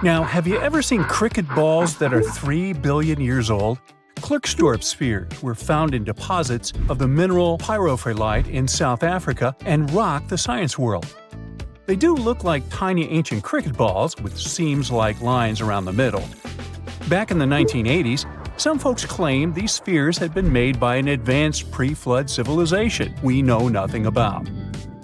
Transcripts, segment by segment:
Now, have you ever seen cricket balls that are 3 billion years old? Klerksdorp spheres were found in deposits of the mineral pyrophyllite in South Africa and rock the science world. They do look like tiny ancient cricket balls with seams-like lines around the middle. Back in the 1980s, some folks claimed these spheres had been made by an advanced pre-flood civilization we know nothing about.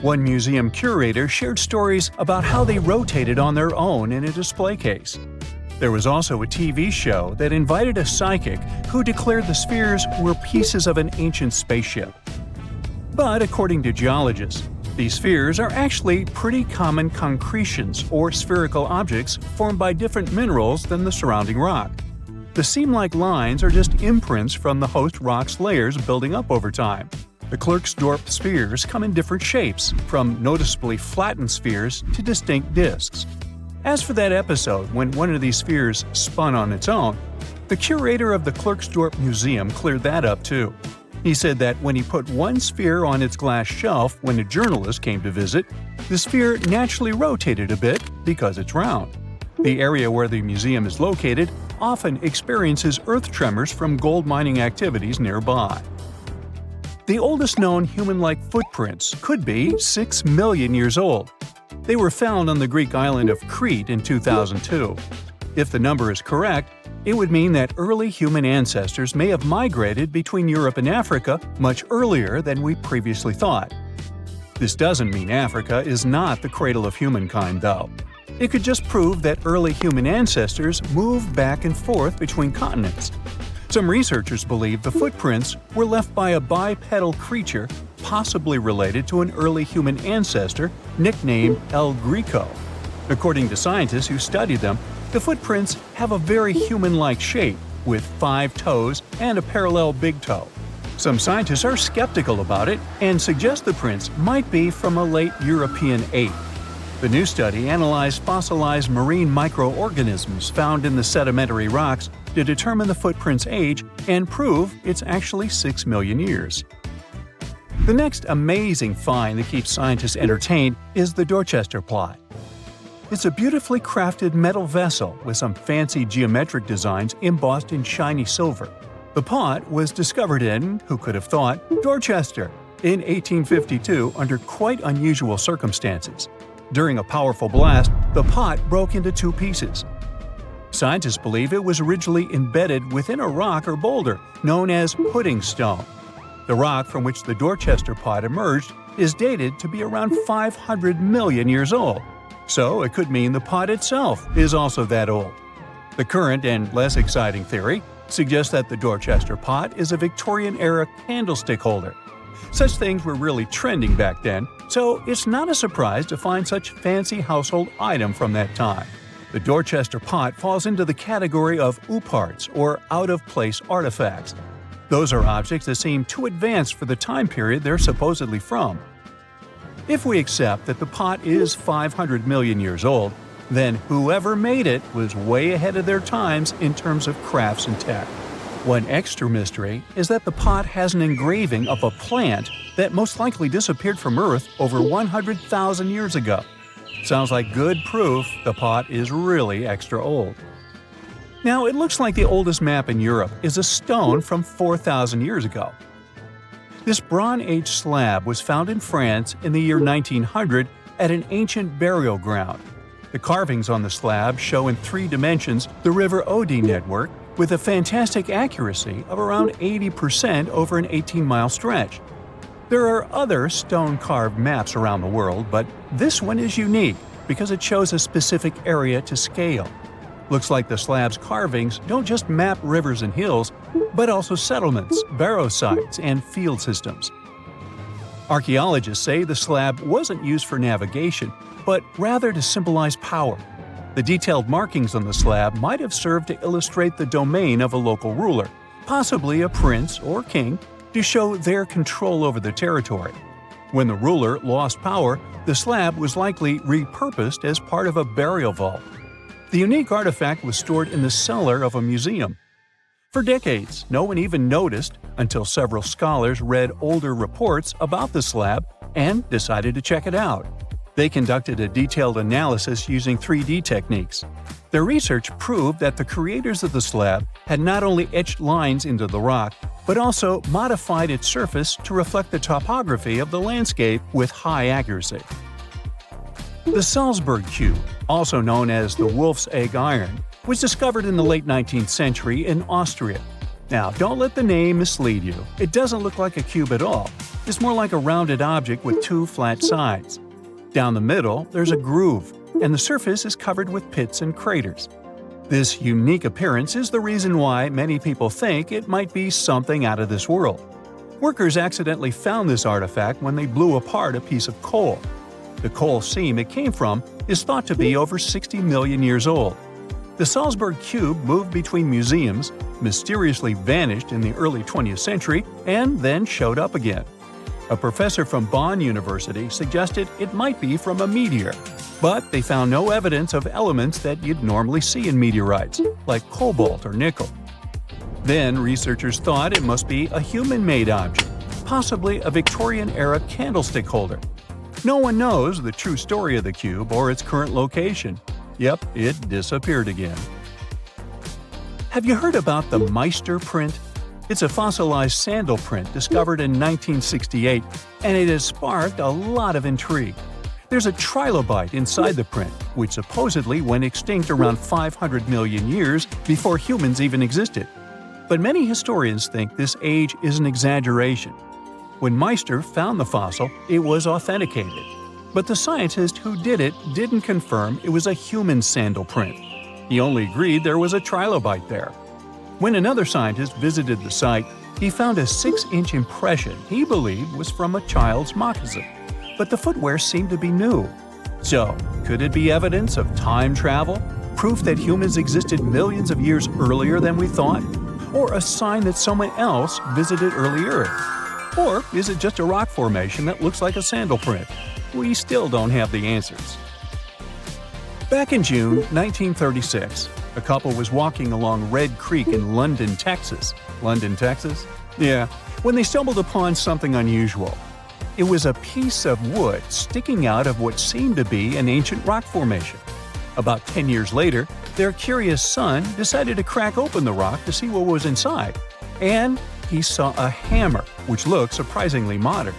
One museum curator shared stories about how they rotated on their own in a display case. There was also a TV show that invited a psychic who declared the spheres were pieces of an ancient spaceship. But according to geologists, these spheres are actually pretty common concretions or spherical objects formed by different minerals than the surrounding rock. The seam-like lines are just imprints from the host rock's layers building up over time. The Klerksdorp spheres come in different shapes, from noticeably flattened spheres to distinct discs. As for that episode when one of these spheres spun on its own, the curator of the Klerksdorp Museum cleared that up too. He said that when he put one sphere on its glass shelf when a journalist came to visit, the sphere naturally rotated a bit because it's round. The area where the museum is located often experiences earth tremors from gold mining activities nearby. The oldest known human-like footprints could be 6 million years old. They were found on the Greek island of Crete in 2002. If the number is correct, it would mean that early human ancestors may have migrated between Europe and Africa much earlier than we previously thought. This doesn't mean Africa is not the cradle of humankind, though. It could just prove that early human ancestors moved back and forth between continents. Some researchers believe the footprints were left by a bipedal creature possibly related to an early human ancestor nicknamed El Greco. According to scientists who studied them, the footprints have a very human-like shape, with 5 toes and a parallel big toe. Some scientists are skeptical about it and suggest the prints might be from a late European ape. The new study analyzed fossilized marine microorganisms found in the sedimentary rocks to determine the footprint's age and prove it's actually 6 million years. The next amazing find that keeps scientists entertained is the Dorchester pot. It's a beautifully crafted metal vessel with some fancy geometric designs embossed in shiny silver. The pot was discovered in, who could have thought, Dorchester in 1852 under quite unusual circumstances. During a powerful blast, the pot broke into 2 pieces. Scientists believe it was originally embedded within a rock or boulder known as pudding stone. The rock from which the Dorchester pot emerged is dated to be around 500 million years old, so it could mean the pot itself is also that old. The current and less exciting theory suggests that the Dorchester pot is a Victorian-era candlestick holder. Such things were really trending back then, so it's not a surprise to find such fancy household item from that time. The Dorchester pot falls into the category of ooparts, or out-of-place artifacts. Those are objects that seem too advanced for the time period they're supposedly from. If we accept that the pot is 500 million years old, then whoever made it was way ahead of their times in terms of crafts and tech. One extra mystery is that the pot has an engraving of a plant that most likely disappeared from Earth over 100,000 years ago. Sounds like good proof the pot is really extra old. Now, it looks like the oldest map in Europe is a stone from 4,000 years ago. This Bronze Age slab was found in France in the year 1900 at an ancient burial ground. The carvings on the slab show in 3 dimensions the River Odey network with a fantastic accuracy of around 80% over an 18-mile stretch. There are other stone-carved maps around the world, but this one is unique because it shows a specific area to scale. Looks like the slab's carvings don't just map rivers and hills, but also settlements, barrow sites, and field systems. Archaeologists say the slab wasn't used for navigation, but rather to symbolize power. The detailed markings on the slab might have served to illustrate the domain of a local ruler, possibly a prince or king, to show their control over the territory. When the ruler lost power, the slab was likely repurposed as part of a burial vault. The unique artifact was stored in the cellar of a museum. For decades, no one even noticed until several scholars read older reports about the slab and decided to check it out. They conducted a detailed analysis using 3D techniques. Their research proved that the creators of the slab had not only etched lines into the rock, but also modified its surface to reflect the topography of the landscape with high accuracy. The Salzburg cube, also known as the wolf's egg iron, was discovered in the late 19th century in Austria. Now, don't let the name mislead you. It doesn't look like a cube at all. It's more like a rounded object with two flat sides. Down the middle, there's a groove, and the surface is covered with pits and craters. This unique appearance is the reason why many people think it might be something out of this world. Workers accidentally found this artifact when they blew apart a piece of coal. The coal seam it came from is thought to be over 60 million years old. The Salzburg cube moved between museums, mysteriously vanished in the early 20th century, and then showed up again. A professor from Bonn University suggested it might be from a meteor, but they found no evidence of elements that you'd normally see in meteorites, like cobalt or nickel. Then researchers thought it must be a human-made object, possibly a Victorian-era candlestick holder. No one knows the true story of the cube or its current location. Yep, it disappeared again. Have you heard about the Meister print? It's a fossilized sandal print discovered in 1968, and it has sparked a lot of intrigue. There's a trilobite inside the print, which supposedly went extinct around 500 million years before humans even existed. But many historians think this age is an exaggeration. When Meister found the fossil, it was authenticated. But the scientist who did it didn't confirm it was a human sandal print. He only agreed there was a trilobite there. When another scientist visited the site, he found a 6-inch impression he believed was from a child's moccasin. But the footwear seemed to be new. So, could it be evidence of time travel? Proof that humans existed millions of years earlier than we thought? Or a sign that someone else visited early Earth? Or is it just a rock formation that looks like a sandal print? We still don't have the answers. Back in June 1936, a couple was walking along Red Creek in London, Texas. London, Texas? Yeah, when they stumbled upon something unusual. It was a piece of wood sticking out of what seemed to be an ancient rock formation. About 10 years later, their curious son decided to crack open the rock to see what was inside. And he saw a hammer, which looked surprisingly modern.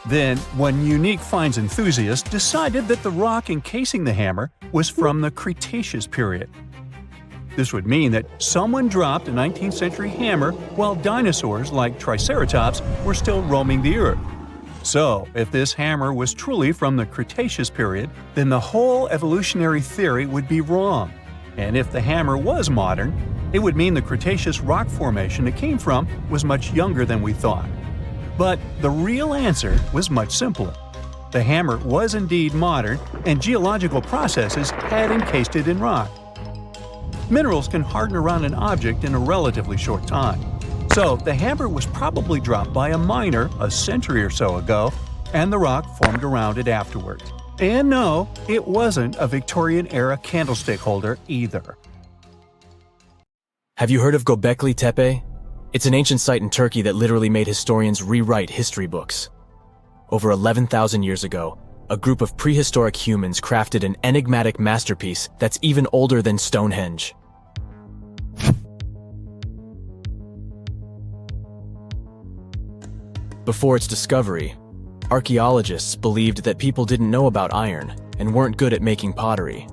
Then, one unique finds enthusiast decided that the rock encasing the hammer was from the Cretaceous period. This would mean that someone dropped a 19th century hammer while dinosaurs like Triceratops were still roaming the earth. So, if this hammer was truly from the Cretaceous period, then the whole evolutionary theory would be wrong. And if the hammer was modern, it would mean the Cretaceous rock formation it came from was much younger than we thought. But the real answer was much simpler. The hammer was indeed modern, and geological processes had encased it in rock. Minerals can harden around an object in a relatively short time. So the hammer was probably dropped by a miner a century or so ago, and the rock formed around it afterwards. And no, it wasn't a Victorian-era candlestick holder either. Have you heard of Göbekli Tepe? It's an ancient site in Turkey that literally made historians rewrite history books. Over 11,000 years ago, a group of prehistoric humans crafted an enigmatic masterpiece that's even older than Stonehenge. Before its discovery, archaeologists believed that people didn't know about iron and weren't good at making pottery.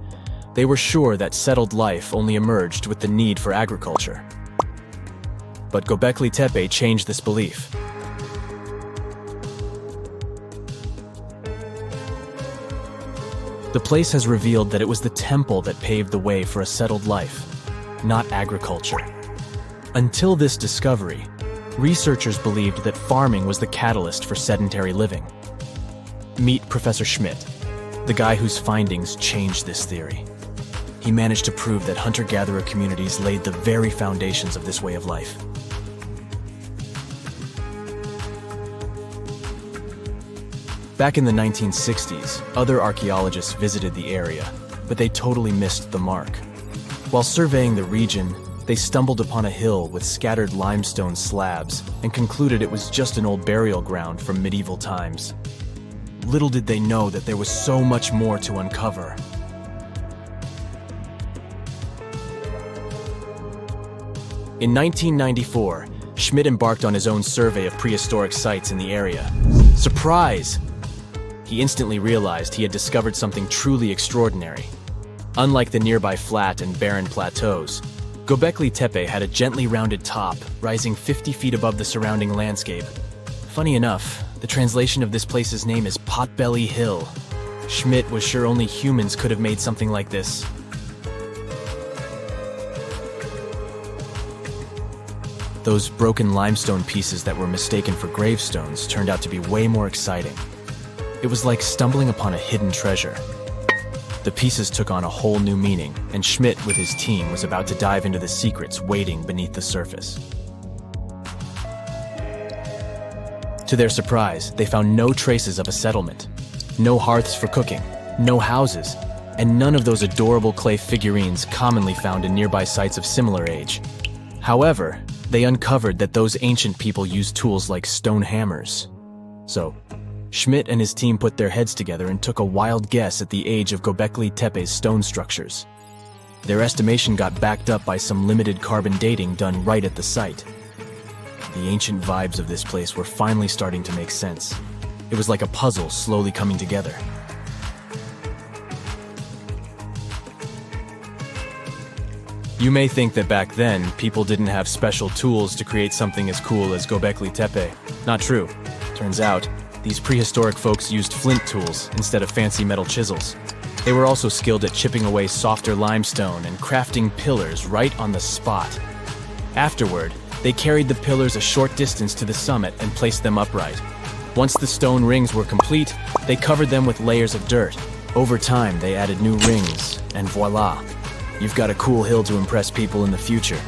They were sure that settled life only emerged with the need for agriculture. But Göbekli Tepe changed this belief. The place has revealed that it was the temple that paved the way for a settled life, not agriculture. Until this discovery, researchers believed that farming was the catalyst for sedentary living. Meet Professor Schmidt, the guy whose findings changed this theory. He managed to prove that hunter-gatherer communities laid the very foundations of this way of life. Back in the 1960s, other archaeologists visited the area, but they totally missed the mark. While surveying the region, they stumbled upon a hill with scattered limestone slabs and concluded it was just an old burial ground from medieval times. Little did they know that there was so much more to uncover. In 1994, Schmidt embarked on his own survey of prehistoric sites in the area. Surprise! He instantly realized he had discovered something truly extraordinary. Unlike the nearby flat and barren plateaus, Göbekli Tepe had a gently rounded top, rising 50 feet above the surrounding landscape. Funny enough, the translation of this place's name is Potbelly Hill. Schmidt was sure only humans could have made something like this. Those broken limestone pieces that were mistaken for gravestones turned out to be way more exciting. It was like stumbling upon a hidden treasure. The pieces took on a whole new meaning, and Schmidt with his team was about to dive into the secrets waiting beneath the surface. To their surprise, they found no traces of a settlement. No hearths for cooking, no houses, and none of those adorable clay figurines commonly found in nearby sites of similar age. However, they uncovered that those ancient people used tools like stone hammers. So, Schmidt and his team put their heads together and took a wild guess at the age of Göbekli Tepe's stone structures. Their estimation got backed up by some limited carbon dating done right at the site. The ancient vibes of this place were finally starting to make sense. It was like a puzzle slowly coming together. You may think that back then, people didn't have special tools to create something as cool as Göbekli Tepe. Not true. Turns out, these prehistoric folks used flint tools instead of fancy metal chisels. They were also skilled at chipping away softer limestone and crafting pillars right on the spot. Afterward, they carried the pillars a short distance to the summit and placed them upright. Once the stone rings were complete, they covered them with layers of dirt. Over time, they added new rings, and voila! You've got a cool hill to impress people in the future.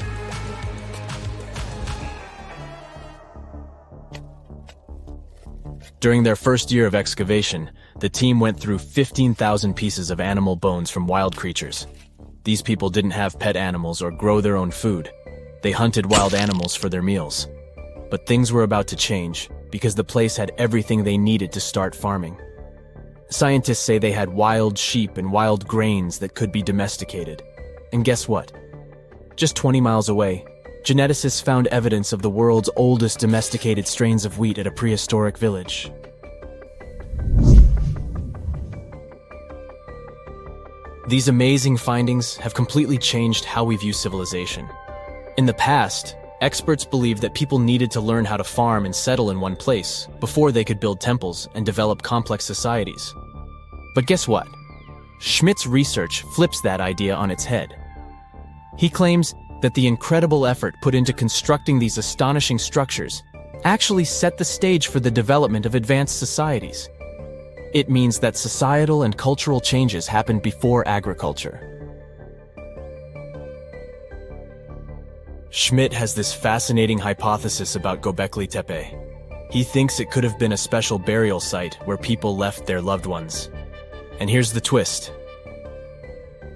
During their first year of excavation, the team went through 15,000 pieces of animal bones from wild creatures. These people didn't have pet animals or grow their own food. They hunted wild animals for their meals. But things were about to change, because the place had everything they needed to start farming. Scientists say they had wild sheep and wild grains that could be domesticated. And guess what? Just 20 miles away, geneticists found evidence of the world's oldest domesticated strains of wheat at a prehistoric village. These amazing findings have completely changed how we view civilization. In the past, experts believed that people needed to learn how to farm and settle in one place before they could build temples and develop complex societies. But guess what? Schmidt's research flips that idea on its head. He claims that the incredible effort put into constructing these astonishing structures actually set the stage for the development of advanced societies. It means that societal and cultural changes happened before agriculture. Schmidt has this fascinating hypothesis about Göbekli Tepe. He thinks it could have been a special burial site where people left their loved ones. And here's the twist.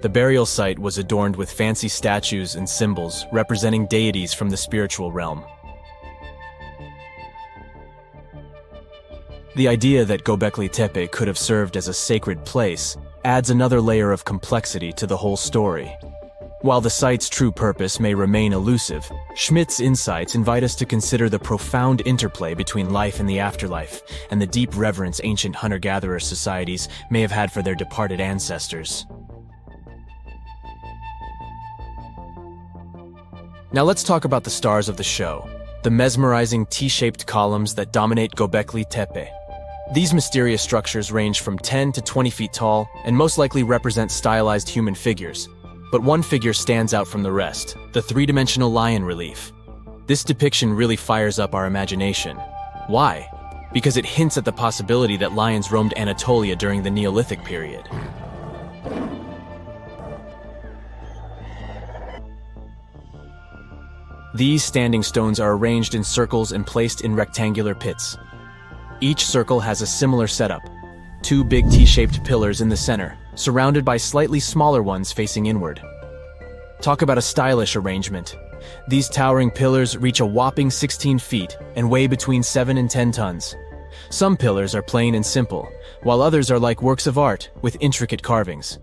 The burial site was adorned with fancy statues and symbols representing deities from the spiritual realm. The idea that Göbekli Tepe could have served as a sacred place adds another layer of complexity to the whole story. While the site's true purpose may remain elusive, Schmidt's insights invite us to consider the profound interplay between life and the afterlife, and the deep reverence ancient hunter-gatherer societies may have had for their departed ancestors. Now let's talk about the stars of the show, the mesmerizing T-shaped columns that dominate Göbekli Tepe. These mysterious structures range from 10 to 20 feet tall and most likely represent stylized human figures. But one figure stands out from the rest, the three-dimensional lion relief. This depiction really fires up our imagination. Why? Because it hints at the possibility that lions roamed Anatolia during the Neolithic period. These standing stones are arranged in circles and placed in rectangular pits. Each circle has a similar setup. Two big T-shaped pillars in the center, surrounded by slightly smaller ones facing inward. Talk about a stylish arrangement. These towering pillars reach a whopping 16 feet and weigh between 7 and 10 tons. Some pillars are plain and simple, while others are like works of art with intricate carvings.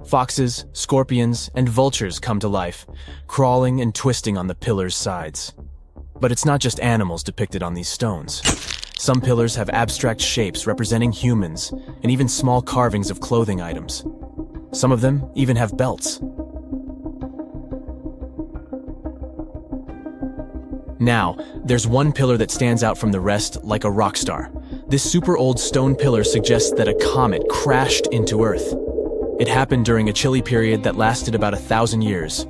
Foxes, scorpions, and vultures come to life, crawling and twisting on the pillars' sides. But it's not just animals depicted on these stones. Some pillars have abstract shapes representing humans, and even small carvings of clothing items. Some of them even have belts. Now, there's one pillar that stands out from the rest like a rock star. This super old stone pillar suggests that a comet crashed into Earth. It happened during a chilly period that lasted about 1,000 years.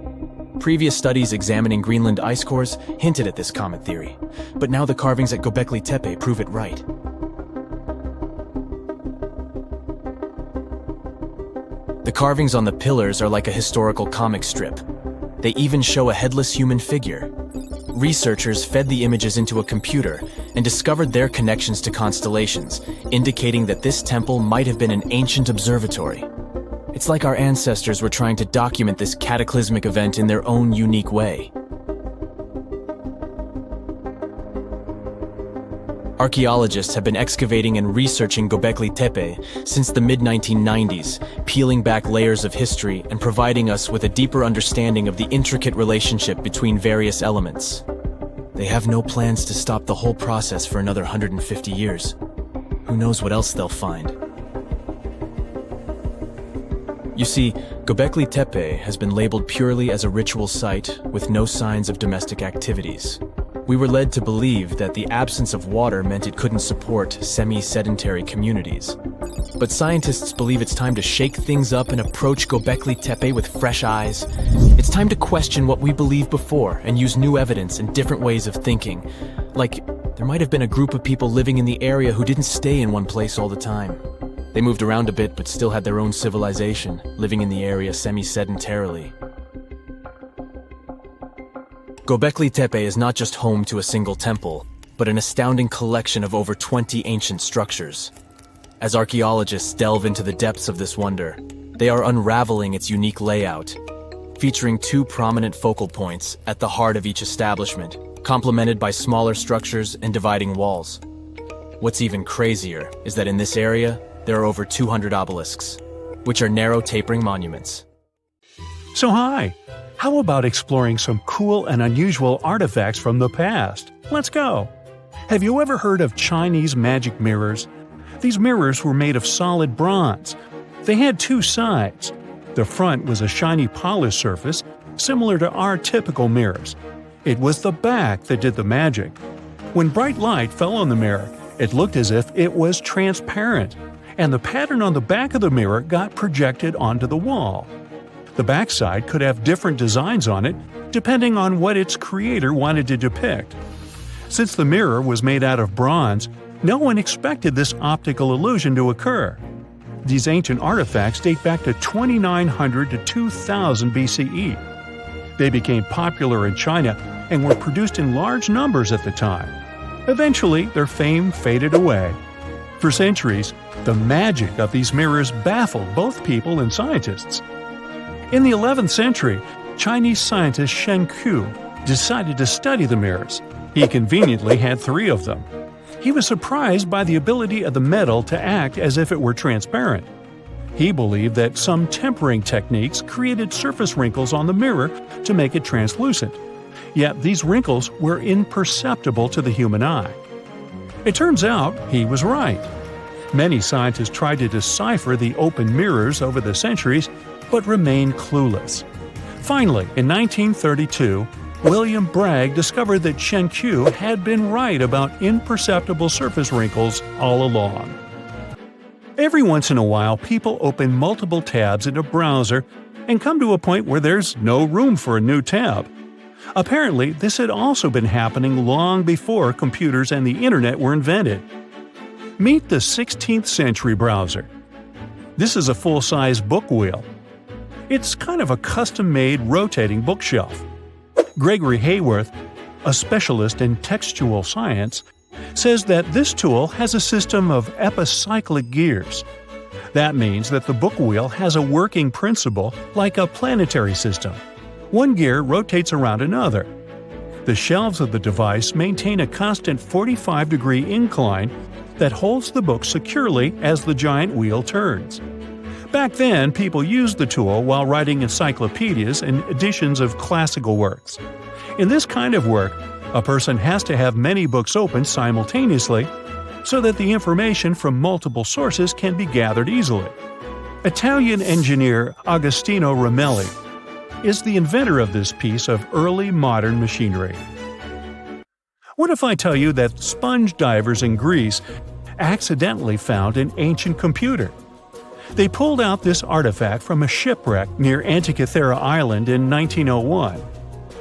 Previous studies examining Greenland ice cores hinted at this comet theory, but now the carvings at Göbekli Tepe prove it right. The carvings on the pillars are like a historical comic strip. They even show a headless human figure. Researchers fed the images into a computer and discovered their connections to constellations, indicating that this temple might have been an ancient observatory. It's like our ancestors were trying to document this cataclysmic event in their own unique way. Archaeologists have been excavating and researching Göbekli Tepe since the mid-1990s, peeling back layers of history and providing us with a deeper understanding of the intricate relationship between various elements. They have no plans to stop the whole process for another 150 years. Who knows what else they'll find? You see, Göbekli Tepe has been labeled purely as a ritual site with no signs of domestic activities. We were led to believe that the absence of water meant it couldn't support semi-sedentary communities. But scientists believe it's time to shake things up and approach Göbekli Tepe with fresh eyes. It's time to question what we believed before and use new evidence and different ways of thinking. Like, there might have been a group of people living in the area who didn't stay in one place all the time. They moved around a bit but still had their own civilization, living in the area semi-sedentarily. Göbekli Tepe is not just home to a single temple, but an astounding collection of over 20 ancient structures. As archaeologists delve into the depths of this wonder, they are unraveling its unique layout, featuring two prominent focal points at the heart of each establishment, complemented by smaller structures and dividing walls. What's even crazier is that in this area, there are over 200 obelisks, which are narrow tapering monuments. So hi, how about exploring some cool and unusual artifacts from the past? Let's go! Have you ever heard of Chinese magic mirrors? These mirrors were made of solid bronze. They had two sides. The front was a shiny polished surface, similar to our typical mirrors. It was the back that did the magic. When bright light fell on the mirror, it looked as if it was transparent, and the pattern on the back of the mirror got projected onto the wall. The backside could have different designs on it, depending on what its creator wanted to depict. Since the mirror was made out of bronze, no one expected this optical illusion to occur. These ancient artifacts date back to 2900 to 2000 BCE. They became popular in China and were produced in large numbers at the time. Eventually, their fame faded away. For centuries, the magic of these mirrors baffled both people and scientists. In the 11th century, Chinese scientist Shen Ku decided to study the mirrors. He conveniently had 3 of them. He was surprised by the ability of the metal to act as if it were transparent. He believed that some tempering techniques created surface wrinkles on the mirror to make it translucent. Yet these wrinkles were imperceptible to the human eye. It turns out he was right. Many scientists tried to decipher the open mirrors over the centuries, but remained clueless. Finally, in 1932, William Bragg discovered that Shen Ku had been right about imperceptible surface wrinkles all along. Every once in a while, people open multiple tabs in a browser and come to a point where there's no room for a new tab. Apparently, this had also been happening long before computers and the internet were invented. Meet the 16th century browser. This is a full-size book wheel. It's kind of a custom-made rotating bookshelf. Gregory Hayworth, a specialist in textual science, says that this tool has a system of epicyclic gears. That means that the book wheel has a working principle like a planetary system. One gear rotates around another. The shelves of the device maintain a constant 45-degree incline that holds the book securely as the giant wheel turns. Back then, people used the tool while writing encyclopedias and editions of classical works. In this kind of work, a person has to have many books open simultaneously so that the information from multiple sources can be gathered easily. Italian engineer Agostino Ramelli is the inventor of this piece of early modern machinery. What if I tell you that sponge divers in Greece accidentally found an ancient computer? They pulled out this artifact from a shipwreck near Antikythera Island in 1901.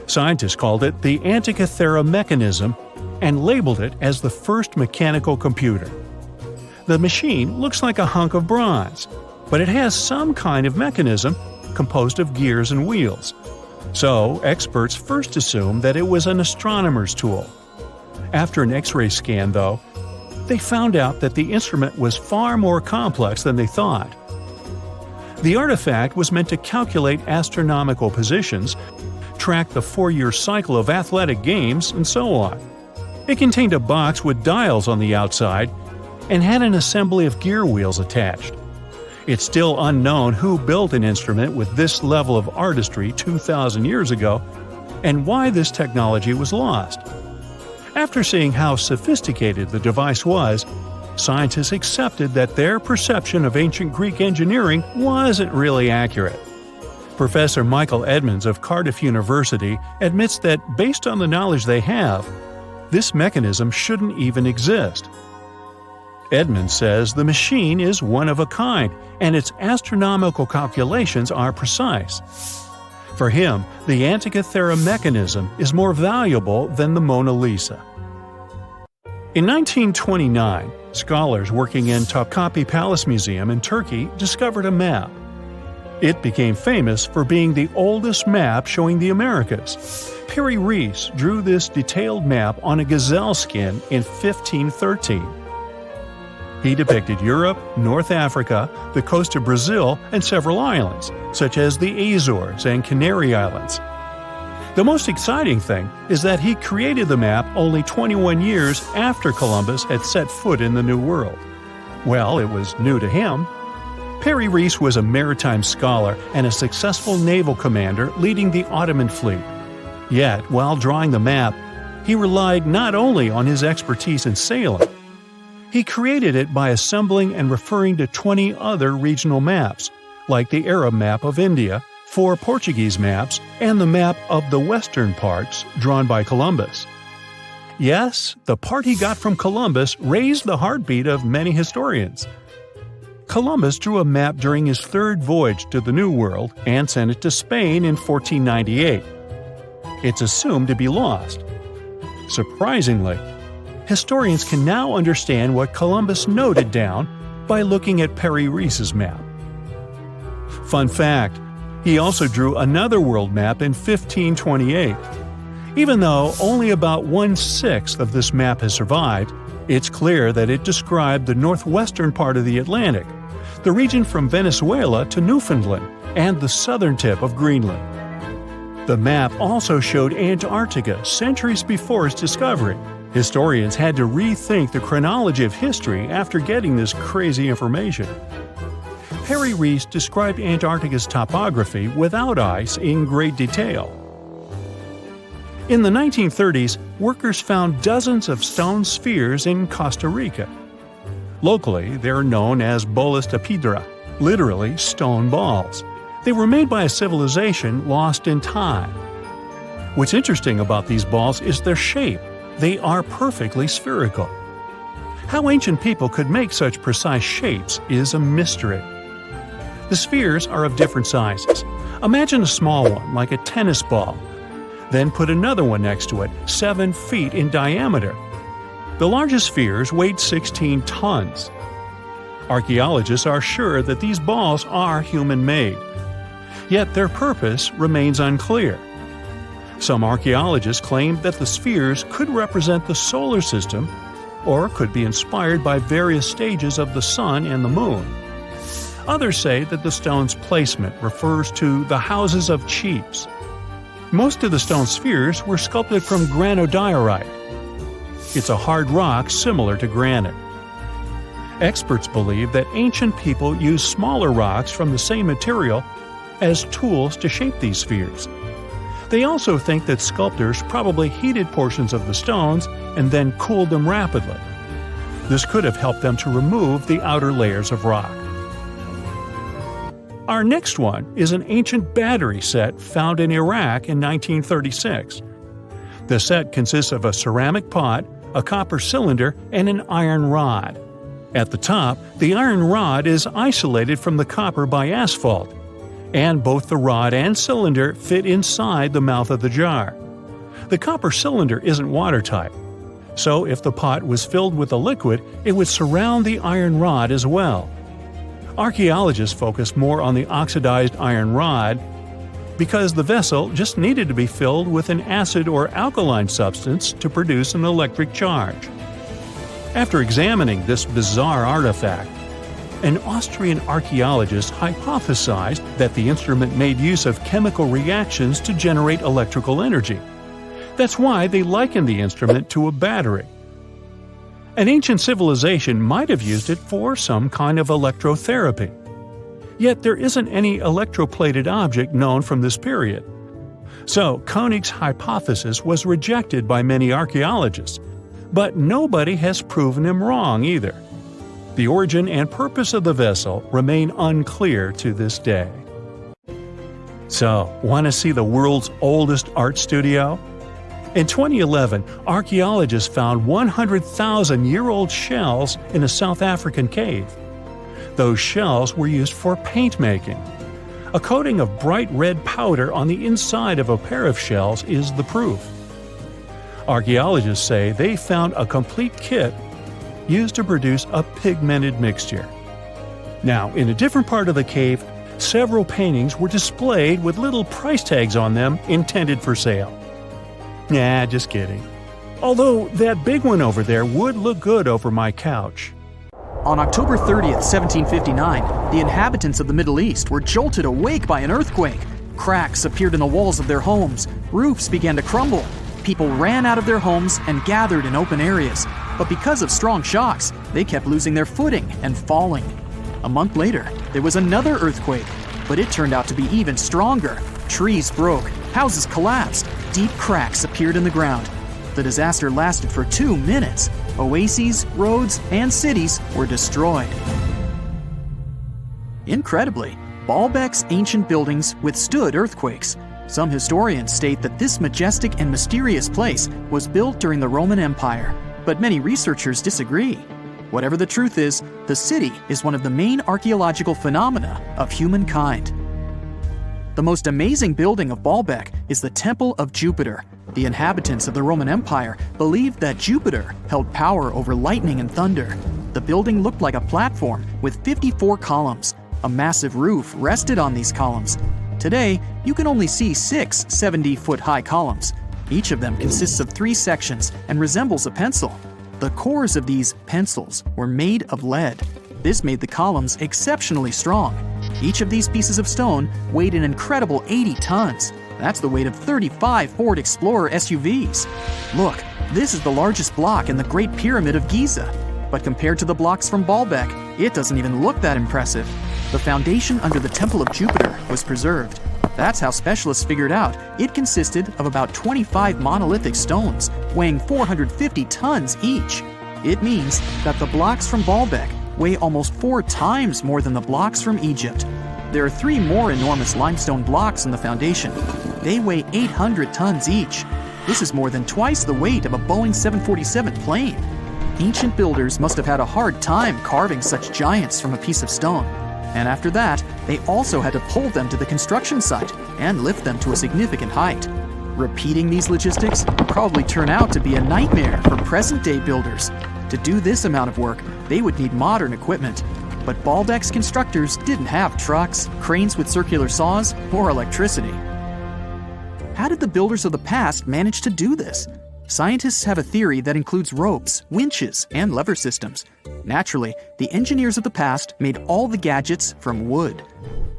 Scientists called it the Antikythera mechanism and labeled it as the first mechanical computer. The machine looks like a hunk of bronze, but it has some kind of mechanism composed of gears and wheels. So, experts first assumed that it was an astronomer's tool. After an X-ray scan, though, they found out that the instrument was far more complex than they thought. The artifact was meant to calculate astronomical positions, track the 4-year cycle of athletic games, and so on. It contained a box with dials on the outside and had an assembly of gear wheels attached. It's still unknown who built an instrument with this level of artistry 2,000 years ago and why this technology was lost. After seeing how sophisticated the device was, scientists accepted that their perception of ancient Greek engineering wasn't really accurate. Professor Michael Edmonds of Cardiff University admits that, based on the knowledge they have, this mechanism shouldn't even exist. Edmonds says the machine is one of a kind, and its astronomical calculations are precise. For him, the Antikythera mechanism is more valuable than the Mona Lisa. In 1929, scholars working in Topkapi Palace Museum in Turkey discovered a map. It became famous for being the oldest map showing the Americas. Perry Rees drew this detailed map on a gazelle skin in 1513. He depicted Europe, North Africa, the coast of Brazil, and several islands, such as the Azores and Canary Islands. The most exciting thing is that he created the map only 21 years after Columbus had set foot in the New World. Well, it was new to him. Perry Rees was a maritime scholar and a successful naval commander leading the Ottoman fleet. Yet, while drawing the map, he relied not only on his expertise in sailing. He created it by assembling and referring to 20 other regional maps, like the Arab map of India, 4 Portuguese maps, and the map of the western parts drawn by Columbus. Yes, the part he got from Columbus raised the heartbeat of many historians. Columbus drew a map during his 3rd voyage to the New World and sent it to Spain in 1498. It's assumed to be lost. Surprisingly, historians can now understand what Columbus noted down by looking at Perry Rees's map. Fun fact, he also drew another world map in 1528. Even though only about 1/6 of this map has survived, it's clear that it described the northwestern part of the Atlantic, the region from Venezuela to Newfoundland, and the southern tip of Greenland. The map also showed Antarctica centuries before its discovery. Historians had to rethink the chronology of history after getting this crazy information. Perry Rees described Antarctica's topography without ice in great detail. In the 1930s, workers found dozens of stone spheres in Costa Rica. Locally, they're known as bolas de piedra, literally stone balls. They were made by a civilization lost in time. What's interesting about these balls is their shape. They are perfectly spherical. How ancient people could make such precise shapes is a mystery. The spheres are of different sizes. Imagine a small one, like a tennis ball. Then put another one next to it, 7 feet in diameter. The largest spheres weighed 16 tons. Archaeologists are sure that these balls are human-made. Yet their purpose remains unclear. Some archaeologists claim that the spheres could represent the solar system or could be inspired by various stages of the sun and the moon. Others say that the stone's placement refers to the houses of chiefs. Most of the stone spheres were sculpted from granodiorite. It's a hard rock similar to granite. Experts believe that ancient people used smaller rocks from the same material as tools to shape these spheres. They also think that sculptors probably heated portions of the stones and then cooled them rapidly. This could have helped them to remove the outer layers of rock. Our next one is an ancient battery set found in Iraq in 1936. The set consists of a ceramic pot, a copper cylinder, and an iron rod. At the top, the iron rod is isolated from the copper by asphalt, and both the rod and cylinder fit inside the mouth of the jar. The copper cylinder isn't watertight, so if the pot was filled with a liquid, it would surround the iron rod as well. Archaeologists focus more on the oxidized iron rod because the vessel just needed to be filled with an acid or alkaline substance to produce an electric charge. After examining this bizarre artifact, an Austrian archaeologist hypothesized that the instrument made use of chemical reactions to generate electrical energy. That's why they likened the instrument to a battery. An ancient civilization might have used it for some kind of electrotherapy. Yet there isn't any electroplated object known from this period. So Koenig's hypothesis was rejected by many archaeologists, but nobody has proven him wrong either. The origin and purpose of the vessel remain unclear to this day. So, want to see the world's oldest art studio? In 2011, archaeologists found 100,000-year-old shells in a South African cave. Those shells were used for paint making. A coating of bright red powder on the inside of a pair of shells is the proof. Archaeologists say they found a complete kit used to produce a pigmented mixture. Now, in a different part of the cave, several paintings were displayed with little price tags on them intended for sale. Nah, just kidding. Although that big one over there would look good over my couch. On October 30th, 1759, the inhabitants of the Middle East were jolted awake by an earthquake. Cracks appeared in the walls of their homes, roofs began to crumble. People ran out of their homes and gathered in open areas. But because of strong shocks, they kept losing their footing and falling. A month later, there was another earthquake, but it turned out to be even stronger. Trees broke, houses collapsed, deep cracks appeared in the ground. The disaster lasted for 2 minutes. Oases, roads, and cities were destroyed. Incredibly, Baalbek's ancient buildings withstood earthquakes. Some historians state that this majestic and mysterious place was built during the Roman Empire, but many researchers disagree. Whatever the truth is, the city is one of the main archaeological phenomena of humankind. The most amazing building of Baalbek is the Temple of Jupiter. The inhabitants of the Roman Empire believed that Jupiter held power over lightning and thunder. The building looked like a platform with 54 columns. A massive roof rested on these columns. Today, you can only see 6 70-foot-high columns. Each of them consists of 3 sections and resembles a pencil. The cores of these pencils were made of lead. This made the columns exceptionally strong. Each of these pieces of stone weighed an incredible 80 tons. That's the weight of 35 Ford Explorer SUVs. Look, this is the largest block in the Great Pyramid of Giza. But compared to the blocks from Baalbek, it doesn't even look that impressive. The foundation under the Temple of Jupiter was preserved. That's how specialists figured out it consisted of about 25 monolithic stones, weighing 450 tons each. It means that the blocks from Baalbek weigh almost 4 times more than the blocks from Egypt. There are 3 more enormous limestone blocks in the foundation. They weigh 800 tons each. This is more than twice the weight of a Boeing 747 plane. Ancient builders must have had a hard time carving such giants from a piece of stone. And after that, they also had to pull them to the construction site and lift them to a significant height. Repeating these logistics would probably turn out to be a nightmare for present-day builders. To do this amount of work, they would need modern equipment. But Baalbek's constructors didn't have trucks, cranes with circular saws, or electricity. How did the builders of the past manage to do this? Scientists have a theory that includes ropes, winches, and lever systems. Naturally, the engineers of the past made all the gadgets from wood.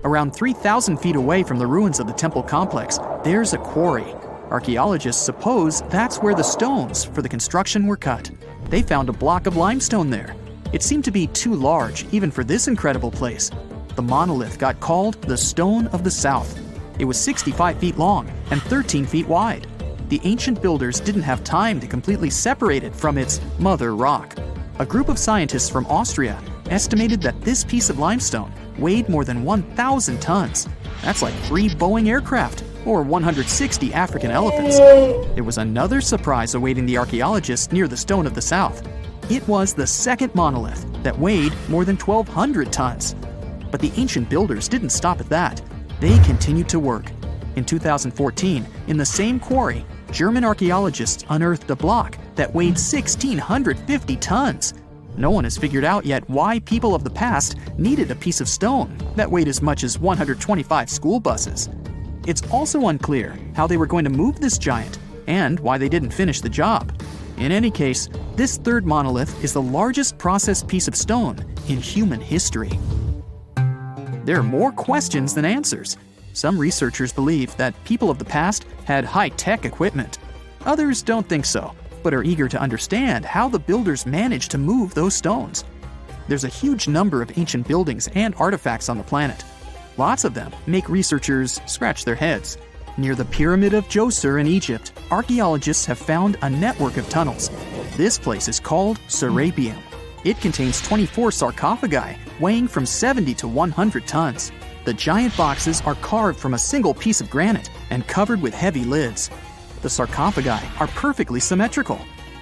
Around 3,000 feet away from the ruins of the temple complex, there's a quarry. Archaeologists suppose that's where the stones for the construction were cut. They found a block of limestone there. It seemed to be too large even for this incredible place. The monolith got called the Stone of the South. It was 65 feet long and 13 feet wide. The ancient builders didn't have time to completely separate it from its mother rock. A group of scientists from Austria estimated that this piece of limestone weighed more than 1,000 tons. That's like 3 Boeing aircraft or 160 African elephants. There was another surprise awaiting the archaeologists near the Stone of the South. It was the second monolith that weighed more than 1,200 tons. But the ancient builders didn't stop at that. They continued to work. In 2014, in the same quarry, German archaeologists unearthed a block that weighed 1,650 tons. No one has figured out yet why people of the past needed a piece of stone that weighed as much as 125 school buses. It's also unclear how they were going to move this giant and why they didn't finish the job. In any case, this third monolith is the largest processed piece of stone in human history. There are more questions than answers. Some researchers believe that people of the past had high-tech equipment. Others don't think so, but are eager to understand how the builders managed to move those stones. There's a huge number of ancient buildings and artifacts on the planet. Lots of them make researchers scratch their heads. Near the Pyramid of Djoser in Egypt, archaeologists have found a network of tunnels. This place is called Serapeum. It contains 24 sarcophagi weighing from 70 to 100 tons. The giant boxes are carved from a single piece of granite and covered with heavy lids. The sarcophagi are perfectly symmetrical.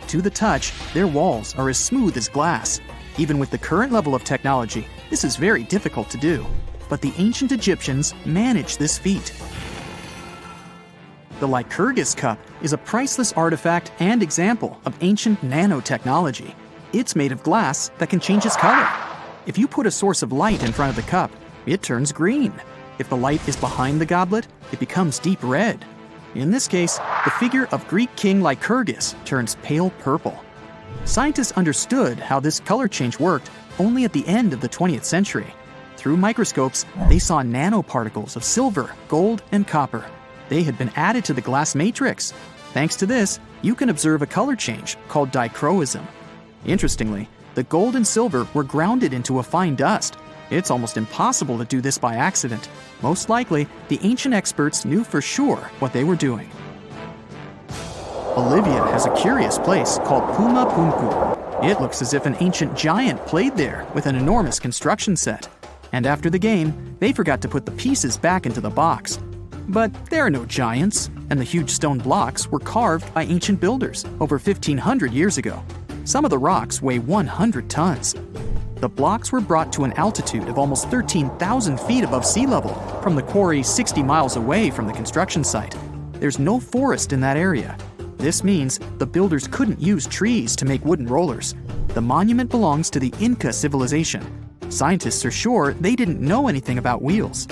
To the touch, their walls are as smooth as glass. Even with the current level of technology, this is very difficult to do. But the ancient Egyptians managed this feat. The Lycurgus cup is a priceless artifact and example of ancient nanotechnology. It's made of glass that can change its color. If you put a source of light in front of the cup, it turns green. If the light is behind the goblet, it becomes deep red. In this case, the figure of Greek king Lycurgus turns pale purple. Scientists understood how this color change worked only at the end of the 20th century. Through microscopes, they saw nanoparticles of silver, gold, and copper. They had been added to the glass matrix. Thanks to this, you can observe a color change called dichroism. Interestingly, the gold and silver were grounded into a fine dust. It's almost impossible to do this by accident. Most likely, the ancient experts knew for sure what they were doing. Bolivia has a curious place called Puma Punku. It looks as if an ancient giant played there with an enormous construction set. And after the game, they forgot to put the pieces back into the box. But there are no giants, and the huge stone blocks were carved by ancient builders over 1,500 years ago. Some of the rocks weigh 100 tons. The blocks were brought to an altitude of almost 13,000 feet above sea level from the quarry 60 miles away from the construction site. There's no forest in that area. This means the builders couldn't use trees to make wooden rollers. The monument belongs to the Inca civilization. Scientists are sure they didn't know anything about wheels.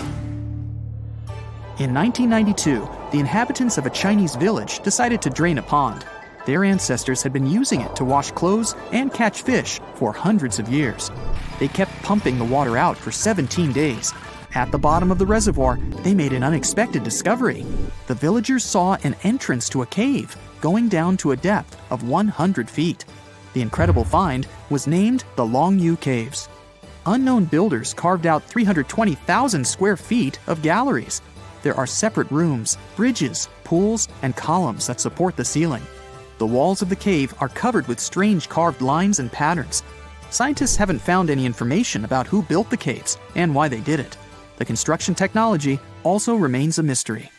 In 1992, the inhabitants of a Chinese village decided to drain a pond. Their ancestors had been using it to wash clothes and catch fish for hundreds of years. They kept pumping the water out for 17 days. At the bottom of the reservoir, they made an unexpected discovery. The villagers saw an entrance to a cave going down to a depth of 100 feet. The incredible find was named the Longyu Caves. Unknown builders carved out 320,000 square feet of galleries. There are separate rooms, bridges, pools, and columns that support the ceiling. The walls of the cave are covered with strange carved lines and patterns. Scientists haven't found any information about who built the caves and why they did it. The construction technology also remains a mystery.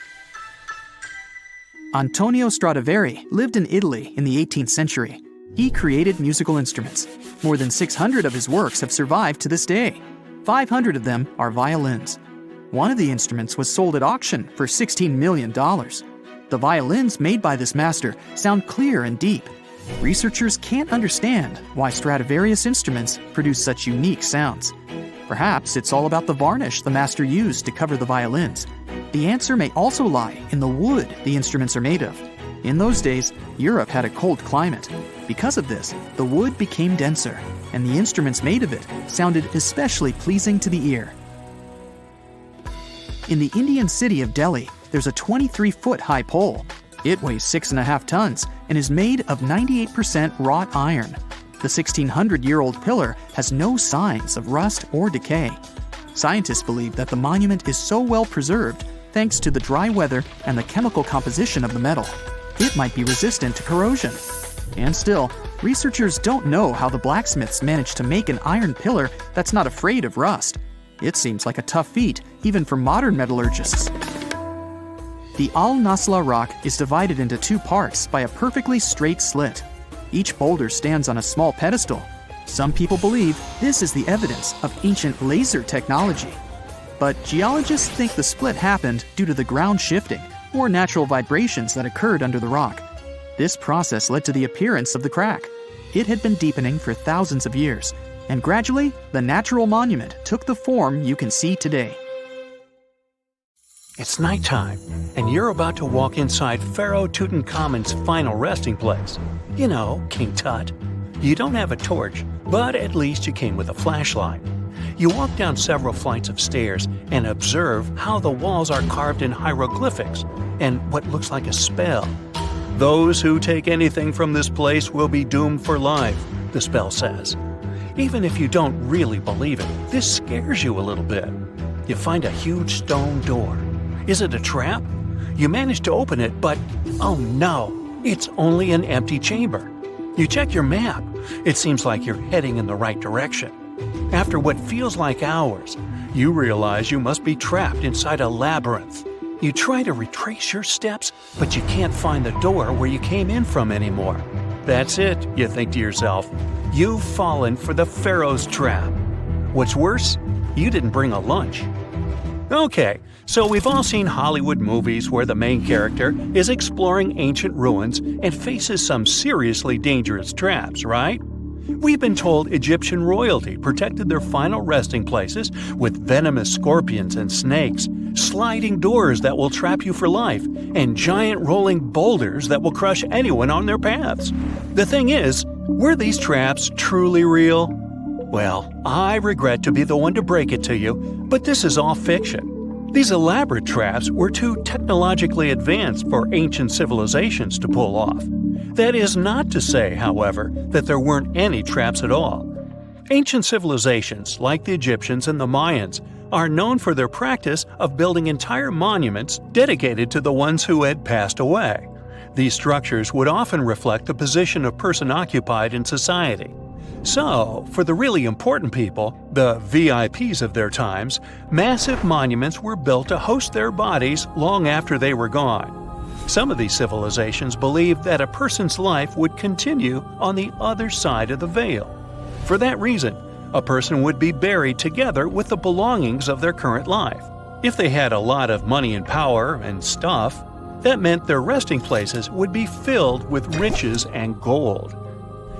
Antonio Stradivari lived in Italy in the 18th century. He created musical instruments. More than 600 of his works have survived to this day. 500 of them are violins. One of the instruments was sold at auction for $16 million. The violins made by this master sound clear and deep. Researchers can't understand why Stradivarius instruments produce such unique sounds. Perhaps it's all about the varnish the master used to cover the violins. The answer may also lie in the wood the instruments are made of. In those days, Europe had a cold climate. Because of this, the wood became denser, and the instruments made of it sounded especially pleasing to the ear. In the Indian city of Delhi, there's a 23-foot-high pole. It weighs 6.5 tons and is made of 98% wrought iron. The 1,600-year-old pillar has no signs of rust or decay. Scientists believe that the monument is so well preserved thanks to the dry weather and the chemical composition of the metal. It might be resistant to corrosion. And still, researchers don't know how the blacksmiths managed to make an iron pillar that's not afraid of rust. It seems like a tough feat, even for modern metallurgists. The Al-Nasla rock is divided into two parts by a perfectly straight slit. Each boulder stands on a small pedestal. Some people believe this is the evidence of ancient laser technology. But geologists think the split happened due to the ground shifting or natural vibrations that occurred under the rock. This process led to the appearance of the crack. It had been deepening for thousands of years, and gradually, the natural monument took the form you can see today. It's nighttime, and you're about to walk inside Pharaoh Tutankhamun's final resting place. You know, King Tut. You don't have a torch, but at least you came with a flashlight. You walk down several flights of stairs and observe how the walls are carved in hieroglyphics and what looks like a spell. Those who take anything from this place will be doomed for life, the spell says. Even if you don't really believe it, this scares you a little bit. You find a huge stone door. Is it a trap? You manage to open it, but oh no, it's only an empty chamber. You check your map. It seems like you're heading in the right direction. After what feels like hours, you realize you must be trapped inside a labyrinth. You try to retrace your steps, but you can't find the door where you came in from anymore. That's it, you think to yourself. You've fallen for the Pharaoh's trap. What's worse, you didn't bring a lunch. Okay, so we've all seen Hollywood movies where the main character is exploring ancient ruins and faces some seriously dangerous traps, right? We've been told Egyptian royalty protected their final resting places with venomous scorpions and snakes, sliding doors that will trap you for life, and giant rolling boulders that will crush anyone on their paths. The thing is, were these traps truly real? Well, I regret to be the one to break it to you, but this is all fiction. These elaborate traps were too technologically advanced for ancient civilizations to pull off. That is not to say, however, that there weren't any traps at all. Ancient civilizations, like the Egyptians and the Mayans, are known for their practice of building entire monuments dedicated to the ones who had passed away. These structures would often reflect the position of person occupied in society. So, for the really important people, the VIPs of their times, massive monuments were built to host their bodies long after they were gone. Some of these civilizations believed that a person's life would continue on the other side of the veil. For that reason, a person would be buried together with the belongings of their current life. If they had a lot of money and power and stuff, that meant their resting places would be filled with riches and gold.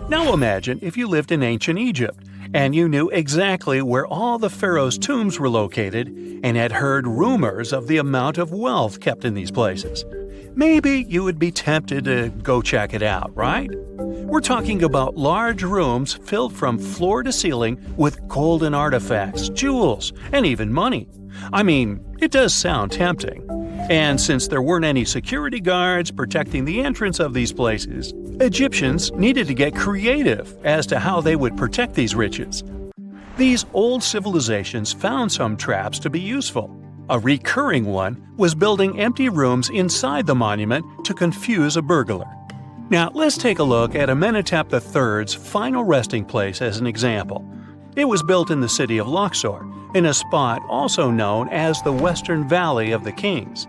Now imagine if you lived in ancient Egypt and you knew exactly where all the pharaohs' tombs were located and had heard rumors of the amount of wealth kept in these places. Maybe you would be tempted to go check it out, right? We're talking about large rooms filled from floor to ceiling with golden artifacts, jewels, and even money. I mean, it does sound tempting. And since there weren't any security guards protecting the entrance of these places, Egyptians needed to get creative as to how they would protect these riches. These old civilizations found some traps to be useful. A recurring one was building empty rooms inside the monument to confuse a burglar. Now, let's take a look at Amenhotep III's final resting place as an example. It was built in the city of Luxor, in a spot also known as the Western Valley of the Kings.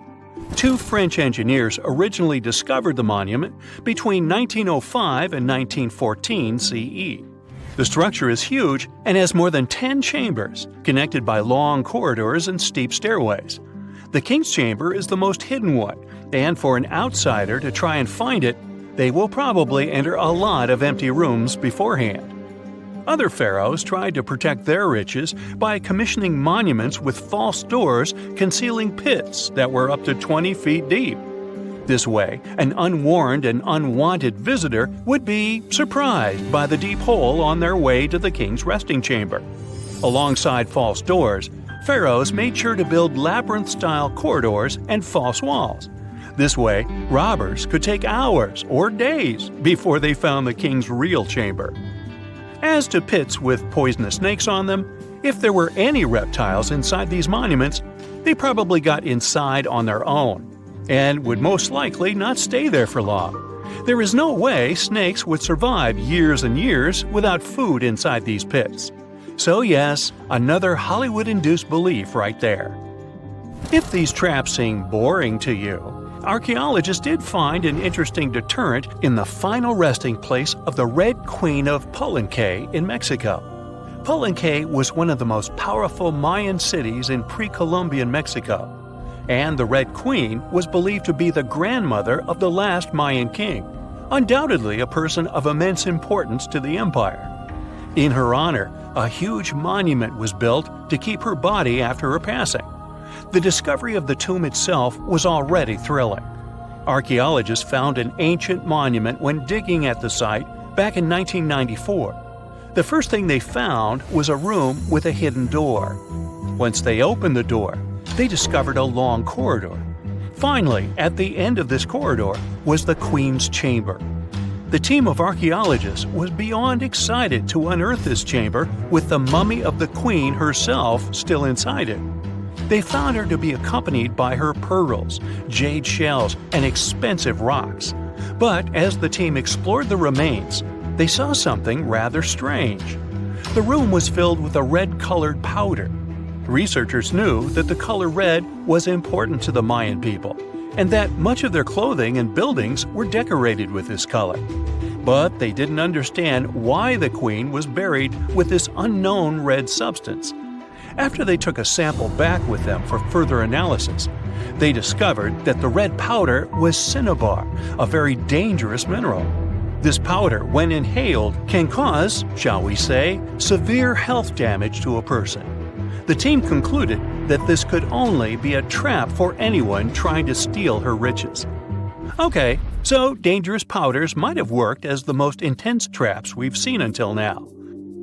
Two French engineers originally discovered the monument between 1905 and 1914 CE. The structure is huge and has more than 10 chambers, connected by long corridors and steep stairways. The King's Chamber is the most hidden one, and for an outsider to try and find it, they will probably enter a lot of empty rooms beforehand. Other pharaohs tried to protect their riches by commissioning monuments with false doors concealing pits that were up to 20 feet deep. This way, an unwarned and unwanted visitor would be surprised by the deep hole on their way to the king's resting chamber. Alongside false doors, pharaohs made sure to build labyrinth-style corridors and false walls. This way, robbers could take hours or days before they found the king's real chamber. As to pits with poisonous snakes on them, if there were any reptiles inside these monuments, they probably got inside on their own and would most likely not stay there for long. There is no way snakes would survive years and years without food inside these pits. So yes, another Hollywood-induced belief right there. If these traps seem boring to you, archaeologists did find an interesting deterrent in the final resting place of the Red Queen of Palenque in Mexico. Palenque was one of the most powerful Mayan cities in pre-Columbian Mexico, and the Red Queen was believed to be the grandmother of the last Mayan king, undoubtedly a person of immense importance to the empire. In her honor, a huge monument was built to keep her body after her passing. The discovery of the tomb itself was already thrilling. Archaeologists found an ancient monument when digging at the site back in 1994. The first thing they found was a room with a hidden door. Once they opened the door, they discovered a long corridor. Finally, at the end of this corridor was the Queen's chamber. The team of archaeologists was beyond excited to unearth this chamber with the mummy of the Queen herself still inside it. They found her to be accompanied by her pearls, jade shells, and expensive rocks. But as the team explored the remains, they saw something rather strange. The room was filled with a red-colored powder. Researchers knew that the color red was important to the Mayan people, and that much of their clothing and buildings were decorated with this color. But they didn't understand why the queen was buried with this unknown red substance. After they took a sample back with them for further analysis, they discovered that the red powder was cinnabar, a very dangerous mineral. This powder, when inhaled, can cause, shall we say, severe health damage to a person. The team concluded that this could only be a trap for anyone trying to steal her riches. Okay, so dangerous powders might have worked as the most intense traps we've seen until now.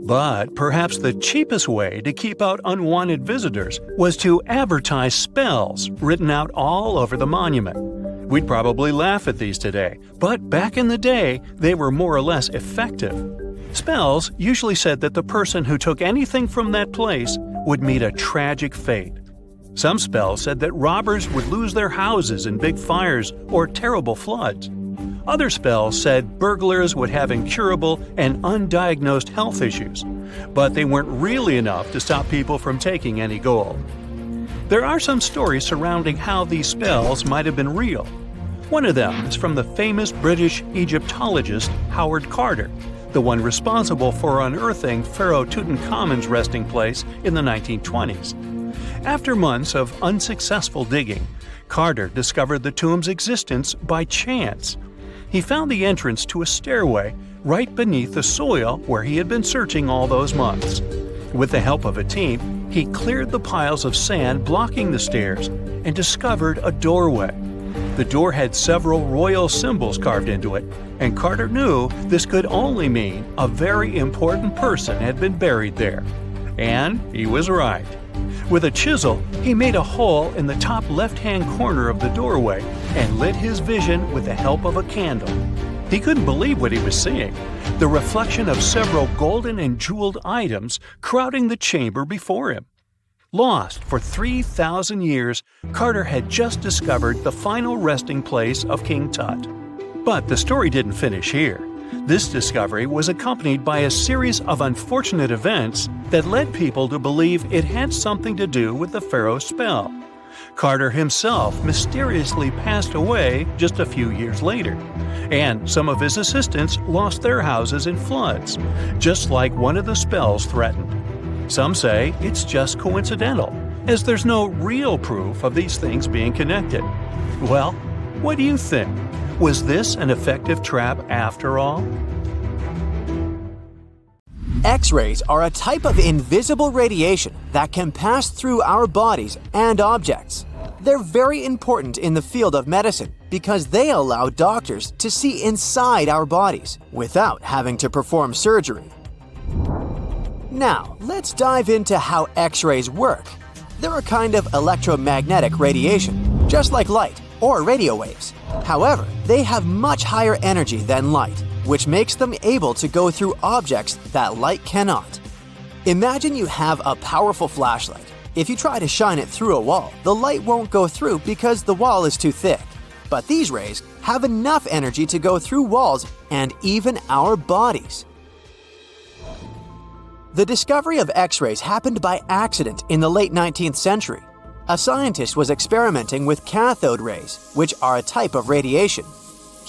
But perhaps the cheapest way to keep out unwanted visitors was to advertise spells written out all over the monument. We'd probably laugh at these today, but back in the day, they were more or less effective. Spells usually said that the person who took anything from that place would meet a tragic fate. Some spells said that robbers would lose their houses in big fires or terrible floods. Other spells said burglars would have incurable and undiagnosed health issues, but they weren't really enough to stop people from taking any gold. There are some stories surrounding how these spells might have been real. One of them is from the famous British Egyptologist Howard Carter, the one responsible for unearthing Pharaoh Tutankhamun's resting place in the 1920s. After months of unsuccessful digging, Carter discovered the tomb's existence by chance. He found the entrance to a stairway right beneath the soil where he had been searching all those months. With the help of a team, he cleared the piles of sand blocking the stairs and discovered a doorway. The door had several royal symbols carved into it, and Carter knew this could only mean a very important person had been buried there. And he was right. With a chisel, he made a hole in the top left-hand corner of the doorway and lit his vision with the help of a candle. He couldn't believe what he was seeing, the reflection of several golden and jeweled items crowding the chamber before him. Lost for 3,000 years, Carter had just discovered the final resting place of King Tut. But the story didn't finish here. This discovery was accompanied by a series of unfortunate events that led people to believe it had something to do with the pharaoh's spell. Carter himself mysteriously passed away just a few years later, and some of his assistants lost their houses in floods, just like one of the spells threatened. Some say it's just coincidental, as there's no real proof of these things being connected. Well, what do you think? Was this an effective trap after all? X-rays are a type of invisible radiation that can pass through our bodies and objects. They're very important in the field of medicine because they allow doctors to see inside our bodies without having to perform surgery. Now, let's dive into how X-rays work. They're a kind of electromagnetic radiation, just like light or radio waves. However, they have much higher energy than light, which makes them able to go through objects that light cannot. Imagine you have a powerful flashlight. If you try to shine it through a wall, the light won't go through because the wall is too thick. But these rays have enough energy to go through walls and even our bodies. The discovery of X-rays happened by accident in the late 19th century. A scientist was experimenting with cathode rays, which are a type of radiation.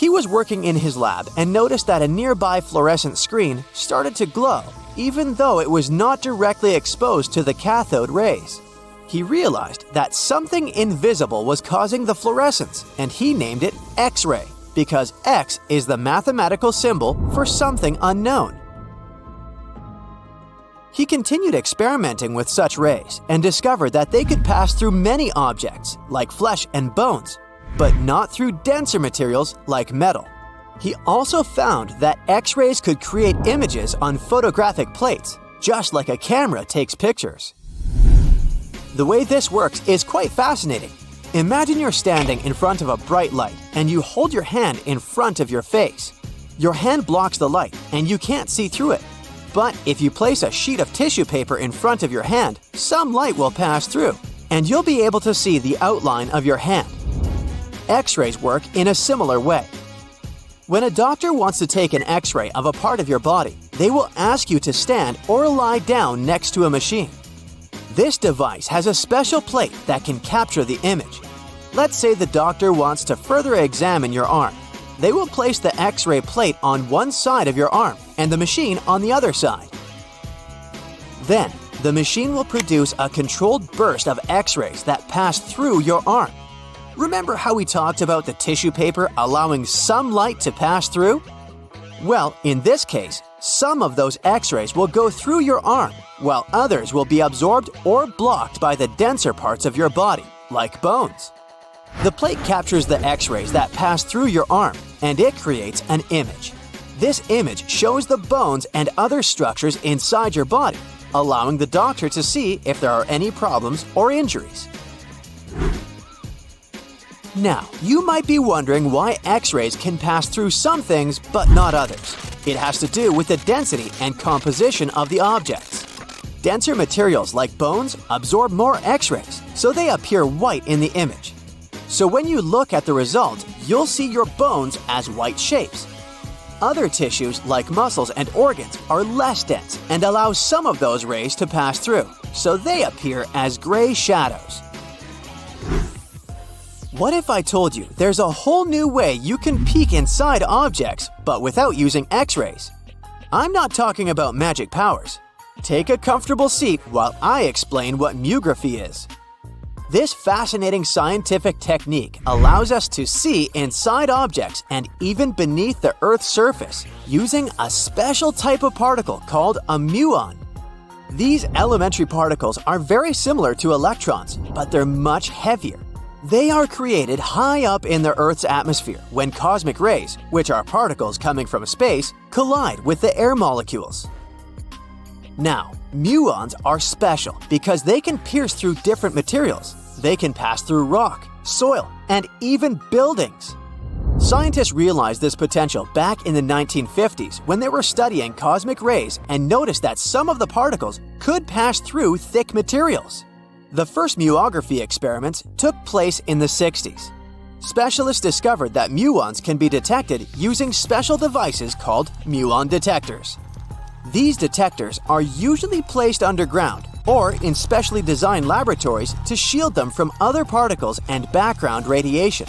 He was working in his lab and noticed that a nearby fluorescent screen started to glow, even though it was not directly exposed to the cathode rays. He realized that something invisible was causing the fluorescence, and he named it X-ray, because X is the mathematical symbol for something unknown. He continued experimenting with such rays and discovered that they could pass through many objects, like flesh and bones, but not through denser materials like metal. He also found that X-rays could create images on photographic plates, just like a camera takes pictures. The way this works is quite fascinating. Imagine you're standing in front of a bright light and you hold your hand in front of your face. Your hand blocks the light and you can't see through it. But if you place a sheet of tissue paper in front of your hand, some light will pass through, and you'll be able to see the outline of your hand. X-rays work in a similar way. When a doctor wants to take an X-ray of a part of your body, they will ask you to stand or lie down next to a machine. This device has a special plate that can capture the image. Let's say the doctor wants to further examine your arm. They will place the X-ray plate on one side of your arm and the machine on the other side. Then, the machine will produce a controlled burst of X-rays that pass through your arm. Remember how we talked about the tissue paper allowing some light to pass through? Well, in this case, some of those X-rays will go through your arm, while others will be absorbed or blocked by the denser parts of your body, like bones. The plate captures the X-rays that pass through your arm, and it creates an image. This image shows the bones and other structures inside your body, allowing the doctor to see if there are any problems or injuries. Now, you might be wondering why X-rays can pass through some things but not others. It has to do with the density and composition of the objects. Denser materials like bones absorb more X-rays, so they appear white in the image. So when you look at the result, you'll see your bones as white shapes. Other tissues like muscles and organs are less dense and allow some of those rays to pass through, so they appear as gray shadows. What if I told you there's a whole new way you can peek inside objects, but without using X-rays? I'm not talking about magic powers. Take a comfortable seat while I explain what myography is. This fascinating scientific technique allows us to see inside objects and even beneath the Earth's surface using a special type of particle called a muon. These elementary particles are very similar to electrons, but they're much heavier. They are created high up in the Earth's atmosphere when cosmic rays, which are particles coming from space, collide with the air molecules. Now, muons are special because they can pierce through different materials. They can pass through rock, soil, and even buildings. Scientists realized this potential back in the 1950s when they were studying cosmic rays and noticed that some of the particles could pass through thick materials. The first muography experiments took place in the 60s. Specialists discovered that muons can be detected using special devices called muon detectors. These detectors are usually placed underground or in specially designed laboratories to shield them from other particles and background radiation.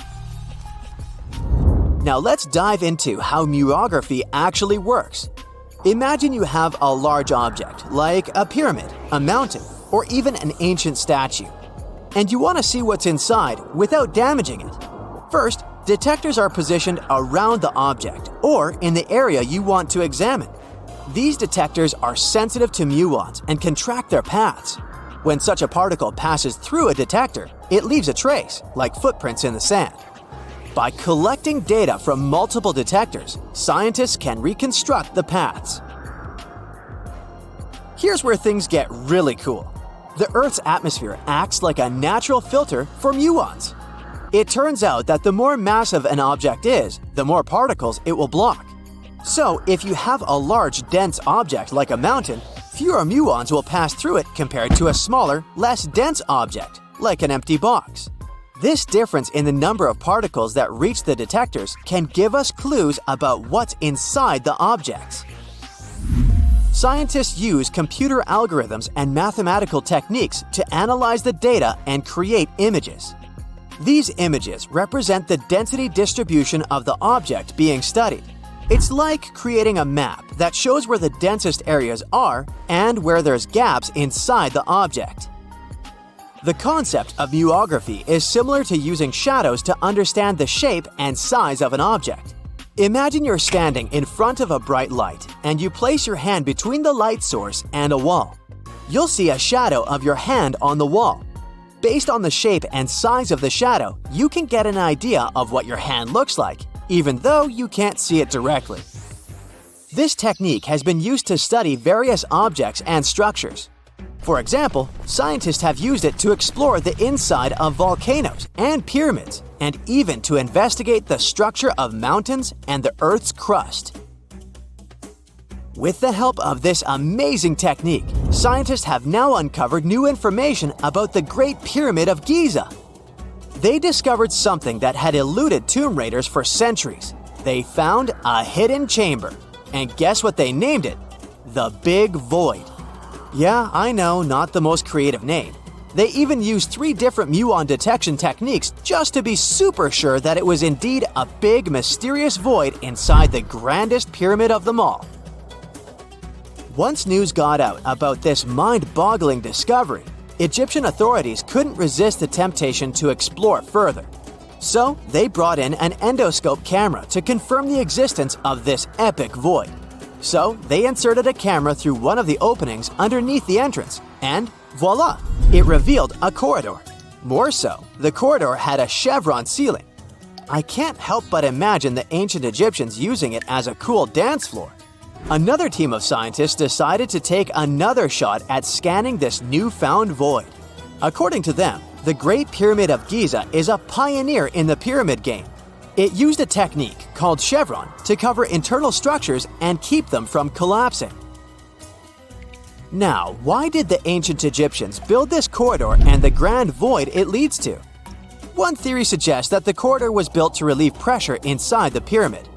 Now let's dive into how muography actually works. Imagine you have a large object, like a pyramid, a mountain, or even an ancient statue, and you want to see what's inside without damaging it. First, detectors are positioned around the object or in the area you want to examine. These detectors are sensitive to muons and can track their paths. When such a particle passes through a detector, it leaves a trace, like footprints in the sand. By collecting data from multiple detectors, scientists can reconstruct the paths. Here's where things get really cool. The Earth's atmosphere acts like a natural filter for muons. It turns out that the more massive an object is, the more particles it will block. So, if you have a large, dense object like a mountain, fewer muons will pass through it compared to a smaller, less dense object, like an empty box. This difference in the number of particles that reach the detectors can give us clues about what's inside the objects. Scientists use computer algorithms and mathematical techniques to analyze the data and create images. These images represent the density distribution of the object being studied. It's like creating a map that shows where the densest areas are and where there's gaps inside the object. The concept of muography is similar to using shadows to understand the shape and size of an object. Imagine you're standing in front of a bright light and you place your hand between the light source and a wall. You'll see a shadow of your hand on the wall. Based on the shape and size of the shadow, you can get an idea of what your hand looks like, even though you can't see it directly. This technique has been used to study various objects and structures. For example, scientists have used it to explore the inside of volcanoes and pyramids, and even to investigate the structure of mountains and the Earth's crust. With the help of this amazing technique, scientists have now uncovered new information about the Great Pyramid of Giza. They discovered something that had eluded tomb raiders for centuries. They found a hidden chamber. And guess what they named it? The Big Void. Yeah, I know, not the most creative name. They even used 3 different muon detection techniques just to be super sure that it was indeed a big, mysterious void inside the grandest pyramid of them all. Once news got out about this mind-boggling discovery, Egyptian authorities couldn't resist the temptation to explore further. So, they brought in an endoscope camera to confirm the existence of this epic void. So, they inserted a camera through one of the openings underneath the entrance, and voila! It revealed a corridor. More so, the corridor had a chevron ceiling. I can't help but imagine the ancient Egyptians using it as a cool dance floor. Another team of scientists decided to take another shot at scanning this newfound void. According to them, the Great Pyramid of Giza is a pioneer in the pyramid game. It used a technique called chevron to cover internal structures and keep them from collapsing. Now, why did the ancient Egyptians build this corridor and the grand void it leads to? One theory suggests that the corridor was built to relieve pressure inside the pyramid.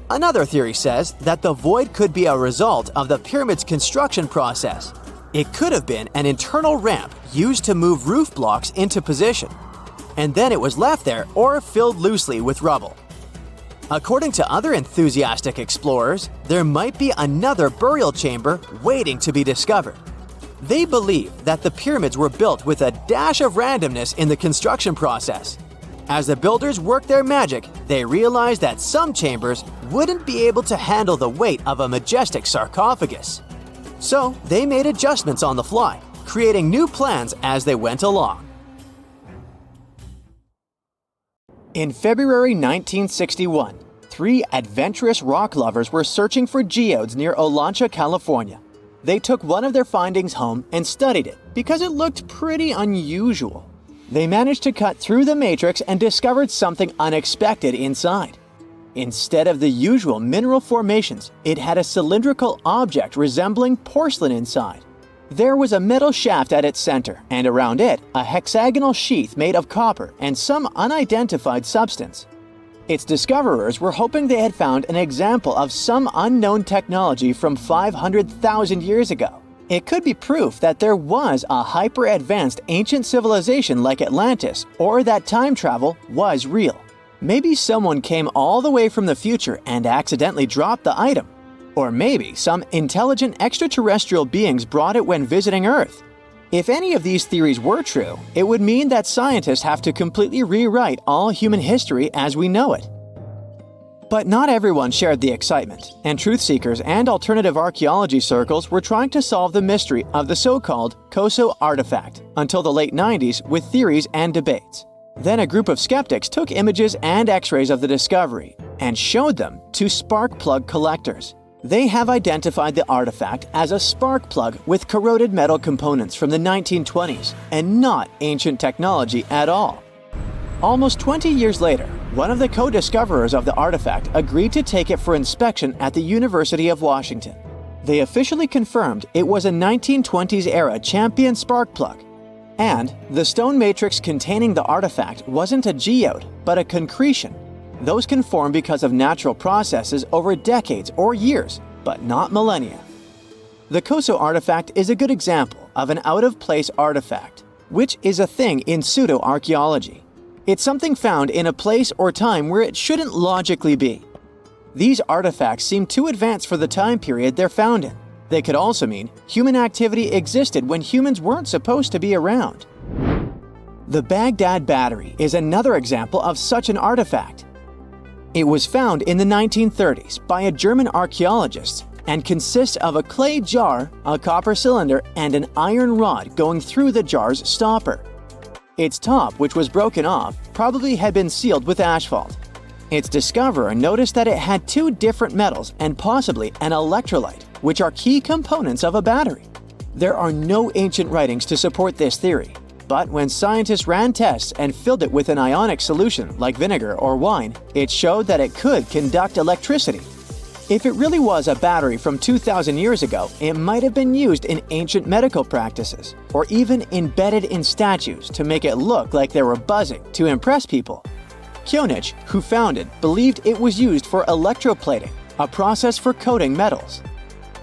Another theory says that the void could be a result of the pyramid's construction process. It could have been an internal ramp used to move roof blocks into position, and then it was left there or filled loosely with rubble. According to other enthusiastic explorers, there might be another burial chamber waiting to be discovered. They believe that the pyramids were built with a dash of randomness in the construction process. As the builders worked their magic, they realized that some chambers wouldn't be able to handle the weight of a majestic sarcophagus. So they made adjustments on the fly, creating new plans as they went along. In February 1961, 3 adventurous rock lovers were searching for geodes near Olancha, California. They took one of their findings home and studied it because it looked pretty unusual. They managed to cut through the matrix and discovered something unexpected inside. Instead of the usual mineral formations, it had a cylindrical object resembling porcelain inside. There was a metal shaft at its center, and around it, a hexagonal sheath made of copper and some unidentified substance. Its discoverers were hoping they had found an example of some unknown technology from 500,000 years ago. It could be proof that there was a hyper-advanced ancient civilization like Atlantis, or that time travel was real. Maybe someone came all the way from the future and accidentally dropped the item. Or maybe some intelligent extraterrestrial beings brought it when visiting Earth. If any of these theories were true, it would mean that scientists have to completely rewrite all human history as we know it. But not everyone shared the excitement, and truth seekers and alternative archaeology circles were trying to solve the mystery of the so-called Koso artifact until the late 90s with theories and debates. Then a group of skeptics took images and x-rays of the discovery and showed them to spark plug collectors. They have identified the artifact as a spark plug with corroded metal components from the 1920s and not ancient technology at all. Almost 20 years later, one of the co-discoverers of the artifact agreed to take it for inspection at the University of Washington. They officially confirmed it was a 1920s-era Champion spark plug. And the stone matrix containing the artifact wasn't a geode, but a concretion. Those can form because of natural processes over decades or years, but not millennia. The Koso artifact is a good example of an out-of-place artifact, which is a thing in pseudo-archaeology. It's something found in a place or time where it shouldn't logically be. These artifacts seem too advanced for the time period they're found in. They could also mean human activity existed when humans weren't supposed to be around. The Baghdad Battery is another example of such an artifact. It was found in the 1930s by a German archaeologist and consists of a clay jar, a copper cylinder, and an iron rod going through the jar's stopper. Its top, which was broken off, probably had been sealed with asphalt. Its discoverer noticed that it had two different metals and possibly an electrolyte, which are key components of a battery. There are no ancient writings to support this theory, but when scientists ran tests and filled it with an ionic solution like vinegar or wine, it showed that it could conduct electricity. If it really was a battery from 2,000 years ago, it might have been used in ancient medical practices, or even embedded in statues to make it look like they were buzzing to impress people. Kionich, who found it, believed it was used for electroplating, a process for coating metals.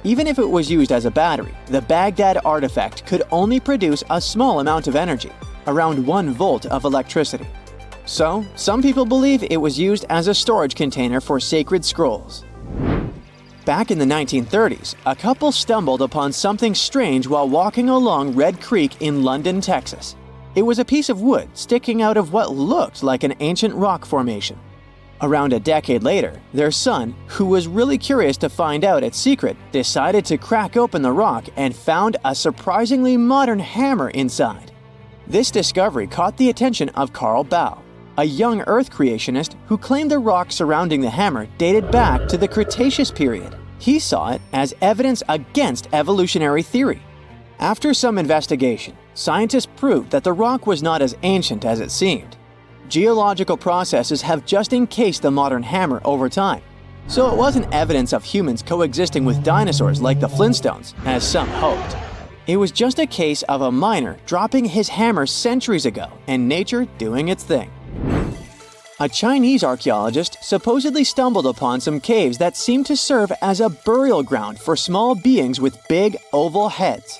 Even if it was used as a battery, the Baghdad artifact could only produce a small amount of energy, around 1 volt of electricity. So, some people believe it was used as a storage container for sacred scrolls. Back in the 1930s, a couple stumbled upon something strange while walking along Red Creek in London, Texas. It was a piece of wood sticking out of what looked like an ancient rock formation. Around a decade later, their son, who was really curious to find out its secret, decided to crack open the rock and found a surprisingly modern hammer inside. This discovery caught the attention of Carl Bau, a young Earth creationist who claimed the rock surrounding the hammer dated back to the Cretaceous period. He saw it as evidence against evolutionary theory. After some investigation, scientists proved that the rock was not as ancient as it seemed. Geological processes have just encased the modern hammer over time, so it wasn't evidence of humans coexisting with dinosaurs like the Flintstones, as some hoped. It was just a case of a miner dropping his hammer centuries ago and nature doing its thing. A Chinese archaeologist supposedly stumbled upon some caves that seemed to serve as a burial ground for small beings with big, oval heads.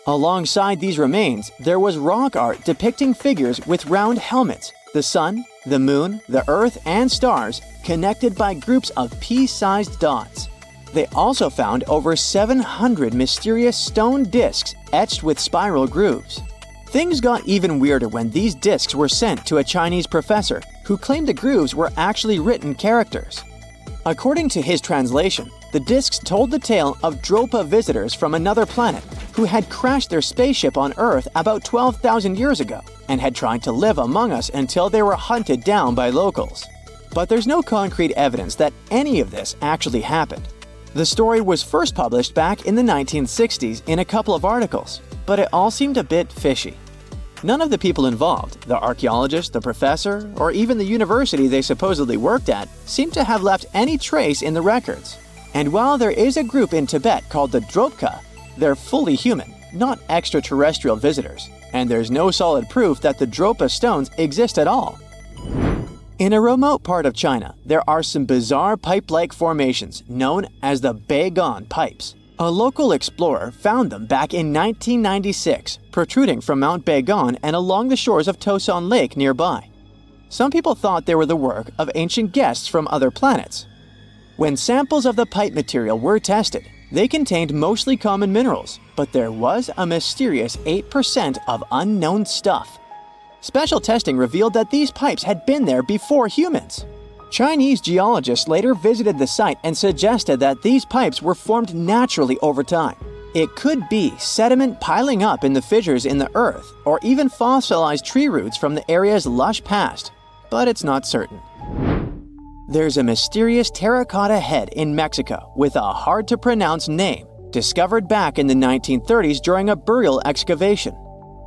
Alongside these remains, there was rock art depicting figures with round helmets, the sun, the moon, the earth, and stars connected by groups of pea-sized dots. They also found over 700 mysterious stone discs etched with spiral grooves. Things got even weirder when these discs were sent to a Chinese professor who claimed the grooves were actually written characters. According to his translation, the discs told the tale of Dropa visitors from another planet who had crashed their spaceship on Earth about 12,000 years ago and had tried to live among us until they were hunted down by locals. But there's no concrete evidence that any of this actually happened. The story was first published back in the 1960s in a couple of articles, but it all seemed a bit fishy. None of the people involved, the archaeologist, the professor, or even the university they supposedly worked at, seemed to have left any trace in the records. And while there is a group in Tibet called the Dropka, they're fully human, not extraterrestrial visitors, and there's no solid proof that the Dropa stones exist at all. In a remote part of China, there are some bizarre pipe-like formations known as the Beigan pipes. A local explorer found them back in 1996, protruding from Mount Beigan and along the shores of Tosan Lake nearby. Some people thought they were the work of ancient guests from other planets. When samples of the pipe material were tested, they contained mostly common minerals, but there was a mysterious 8% of unknown stuff. Special testing revealed that these pipes had been there before humans. Chinese geologists later visited the site and suggested that these pipes were formed naturally over time. It could be sediment piling up in the fissures in the earth, or even fossilized tree roots from the area's lush past, but it's not certain. There's a mysterious terracotta head in Mexico with a hard-to-pronounce name, discovered back in the 1930s during a burial excavation.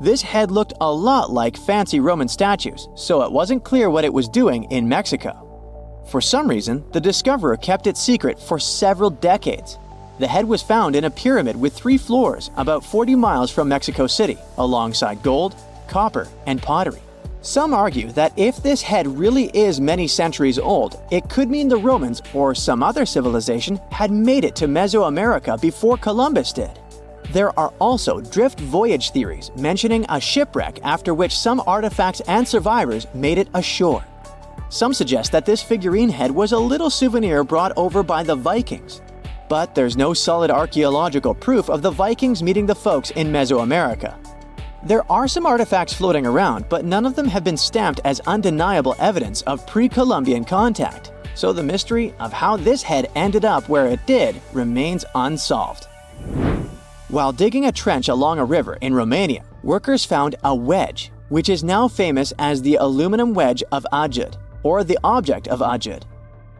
This head looked a lot like fancy Roman statues, so it wasn't clear what it was doing in Mexico. For some reason, the discoverer kept it secret for several decades. The head was found in a pyramid with 3 floors about 40 miles from Mexico City, alongside gold, copper, and pottery. Some argue that if this head really is many centuries old, it could mean the Romans or some other civilization had made it to Mesoamerica before Columbus did. There are also drift voyage theories mentioning a shipwreck after which some artifacts and survivors made it ashore. Some suggest that this figurine head was a little souvenir brought over by the Vikings. But there's no solid archaeological proof of the Vikings meeting the folks in Mesoamerica. There are some artifacts floating around, but none of them have been stamped as undeniable evidence of pre-Columbian contact, so the mystery of how this head ended up where it did remains unsolved. While digging a trench along a river in Romania, workers found a wedge, which is now famous as the aluminum wedge of Ajud, or the object of Ajud.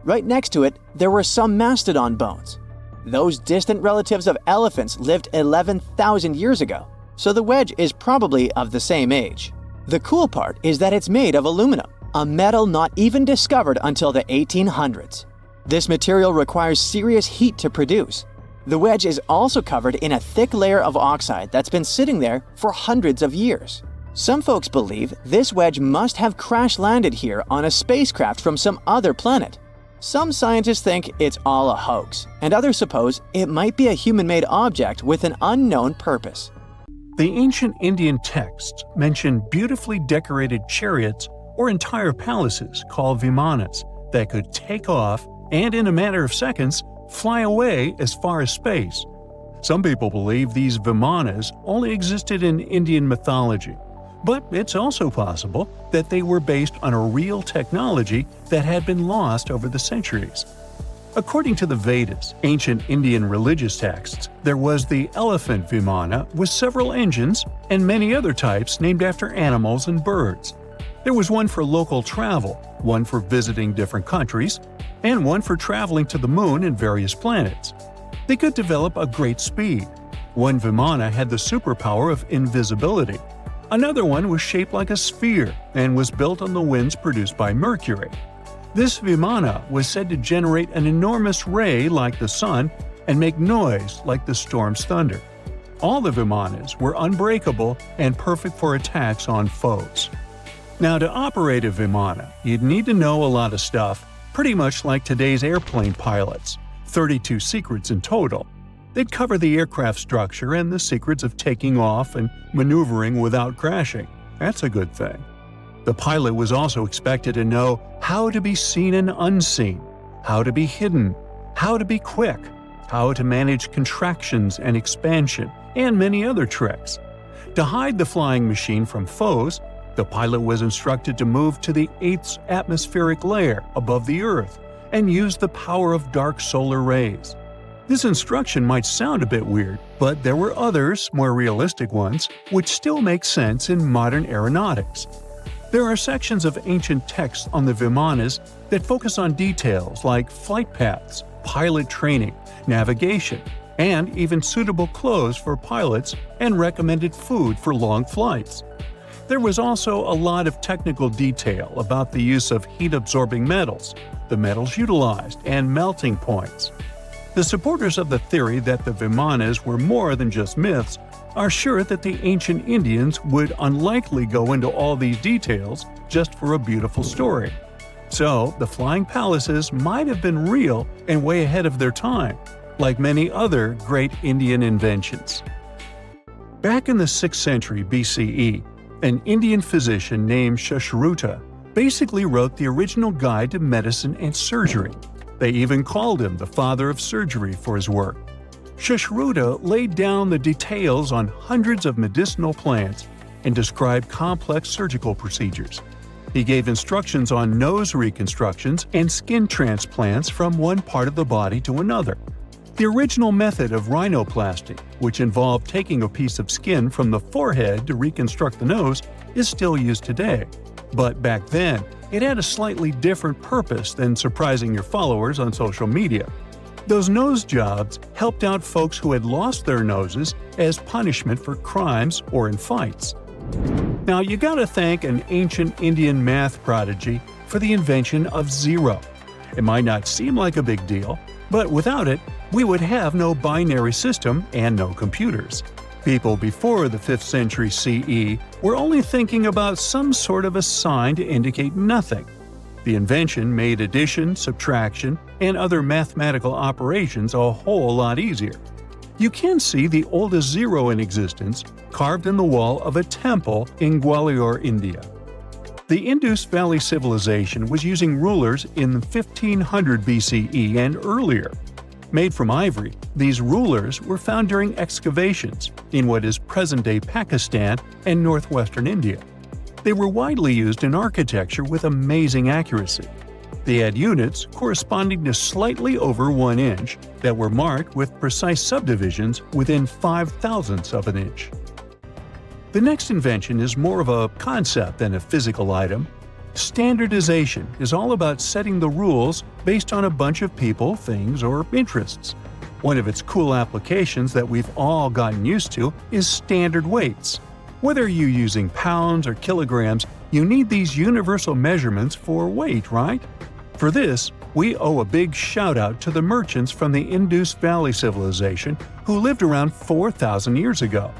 Right next to it, there were some mastodon bones. Those distant relatives of elephants lived 11,000 years ago, so the wedge is probably of the same age. The cool part is that it's made of aluminum, a metal not even discovered until the 1800s. This material requires serious heat to produce. The wedge is also covered in a thick layer of oxide that's been sitting there for hundreds of years. Some folks believe this wedge must have crash-landed here on a spacecraft from some other planet. Some scientists think it's all a hoax, and others suppose it might be a human-made object with an unknown purpose. The ancient Indian texts mention beautifully decorated chariots or entire palaces called vimanas that could take off and, in a matter of seconds, fly away as far as space. Some people believe these vimanas only existed in Indian mythology, but it's also possible that they were based on a real technology that had been lost over the centuries. According to the Vedas, ancient Indian religious texts, there was the elephant vimana with several engines and many other types named after animals and birds. There was one for local travel, one for visiting different countries, and one for traveling to the moon and various planets. They could develop a great speed. One vimana had the superpower of invisibility. Another one was shaped like a sphere and was built on the winds produced by Mercury. This vimana was said to generate an enormous ray like the sun and make noise like the storm's thunder. All the vimanas were unbreakable and perfect for attacks on foes. Now, to operate a vimana, you'd need to know a lot of stuff, pretty much like today's airplane pilots, 32 secrets in total. They'd cover the aircraft structure and the secrets of taking off and maneuvering without crashing. That's a good thing. The pilot was also expected to know how to be seen and unseen, how to be hidden, how to be quick, how to manage contractions and expansion, and many other tricks. To hide the flying machine from foes, the pilot was instructed to move to the 8th atmospheric layer above the Earth and use the power of dark solar rays. This instruction might sound a bit weird, but there were others, more realistic ones, which still make sense in modern aeronautics. There are sections of ancient texts on the vimanas that focus on details like flight paths, pilot training, navigation, and even suitable clothes for pilots and recommended food for long flights. There was also a lot of technical detail about the use of heat-absorbing metals, the metals utilized, and melting points. The supporters of the theory that the vimanas were more than just myths are sure that the ancient Indians would unlikely go into all these details just for a beautiful story. So, the flying palaces might have been real and way ahead of their time, like many other great Indian inventions. Back in the 6th century BCE, an Indian physician named Sushruta basically wrote the original guide to medicine and surgery. They even called him the father of surgery for his work. Sushruta laid down the details on hundreds of medicinal plants and described complex surgical procedures. He gave instructions on nose reconstructions and skin transplants from one part of the body to another. The original method of rhinoplasty, which involved taking a piece of skin from the forehead to reconstruct the nose, is still used today. But back then, it had a slightly different purpose than surprising your followers on social media. Those nose jobs helped out folks who had lost their noses as punishment for crimes or in fights. Now you gotta thank an ancient Indian math prodigy for the invention of zero. It might not seem like a big deal, but without it, we would have no binary system and no computers. People before the 5th century CE were only thinking about some sort of a sign to indicate nothing. The invention made addition, subtraction, and other mathematical operations a whole lot easier. You can see the oldest zero in existence carved in the wall of a temple in Gwalior, India. The Indus Valley Civilization was using rulers in 1500 BCE and earlier. Made from ivory, these rulers were found during excavations in what is present-day Pakistan and northwestern India. They were widely used in architecture with amazing accuracy. They had units corresponding to slightly over 1 inch that were marked with precise subdivisions within 5/1000ths of an inch. The next invention is more of a concept than a physical item. Standardization is all about setting the rules based on a bunch of people, things, or interests. One of its cool applications that we've all gotten used to is standard weights. Whether you're using pounds or kilograms, you need these universal measurements for weight, right? For this, we owe a big shout-out to the merchants from the Indus Valley Civilization who lived around 4,000 years ago.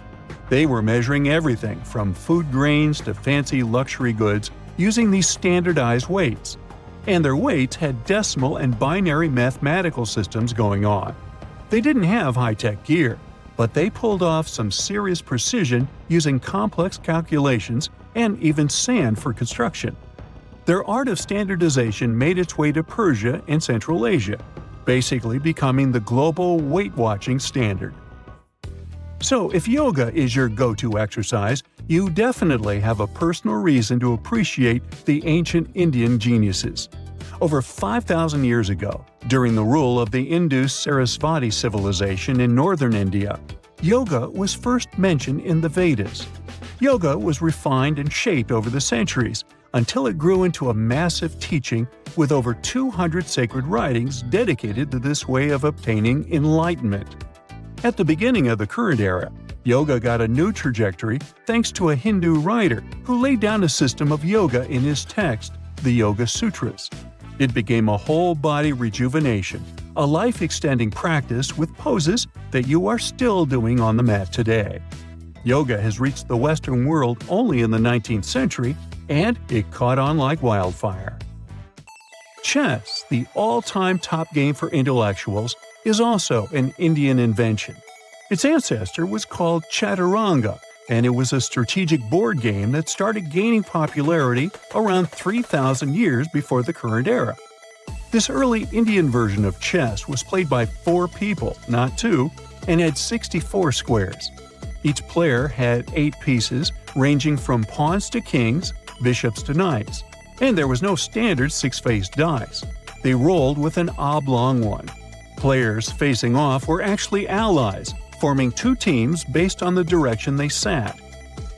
They were measuring everything from food grains to fancy luxury goods using these standardized weights. And their weights had decimal and binary mathematical systems going on. They didn't have high-tech gear, but they pulled off some serious precision using complex calculations and even sand for construction. Their art of standardization made its way to Persia and Central Asia, basically becoming the global weight-watching standard. So if yoga is your go-to exercise, you definitely have a personal reason to appreciate the ancient Indian geniuses. Over 5,000 years ago, during the rule of the Indus-Sarasvati civilization in northern India, yoga was first mentioned in the Vedas. Yoga was refined and shaped over the centuries until it grew into a massive teaching with over 200 sacred writings dedicated to this way of obtaining enlightenment. At the beginning of the current era, yoga got a new trajectory thanks to a Hindu writer who laid down a system of yoga in his text, the Yoga Sutras. It became a whole-body rejuvenation, a life-extending practice with poses that you are still doing on the mat today. Yoga has reached the Western world only in the 19th century, and it caught on like wildfire. Chess, the all-time top game for intellectuals, is also an Indian invention. Its ancestor was called Chaturanga, and it was a strategic board game that started gaining popularity around 3,000 years before the current era. This early Indian version of chess was played by 4 people, not 2, and had 64 squares. Each player had 8 pieces, ranging from pawns to kings, bishops to knights, and there was no standard 6-faced dice. They rolled with an oblong one. Players facing off were actually allies, forming 2 teams based on the direction they sat.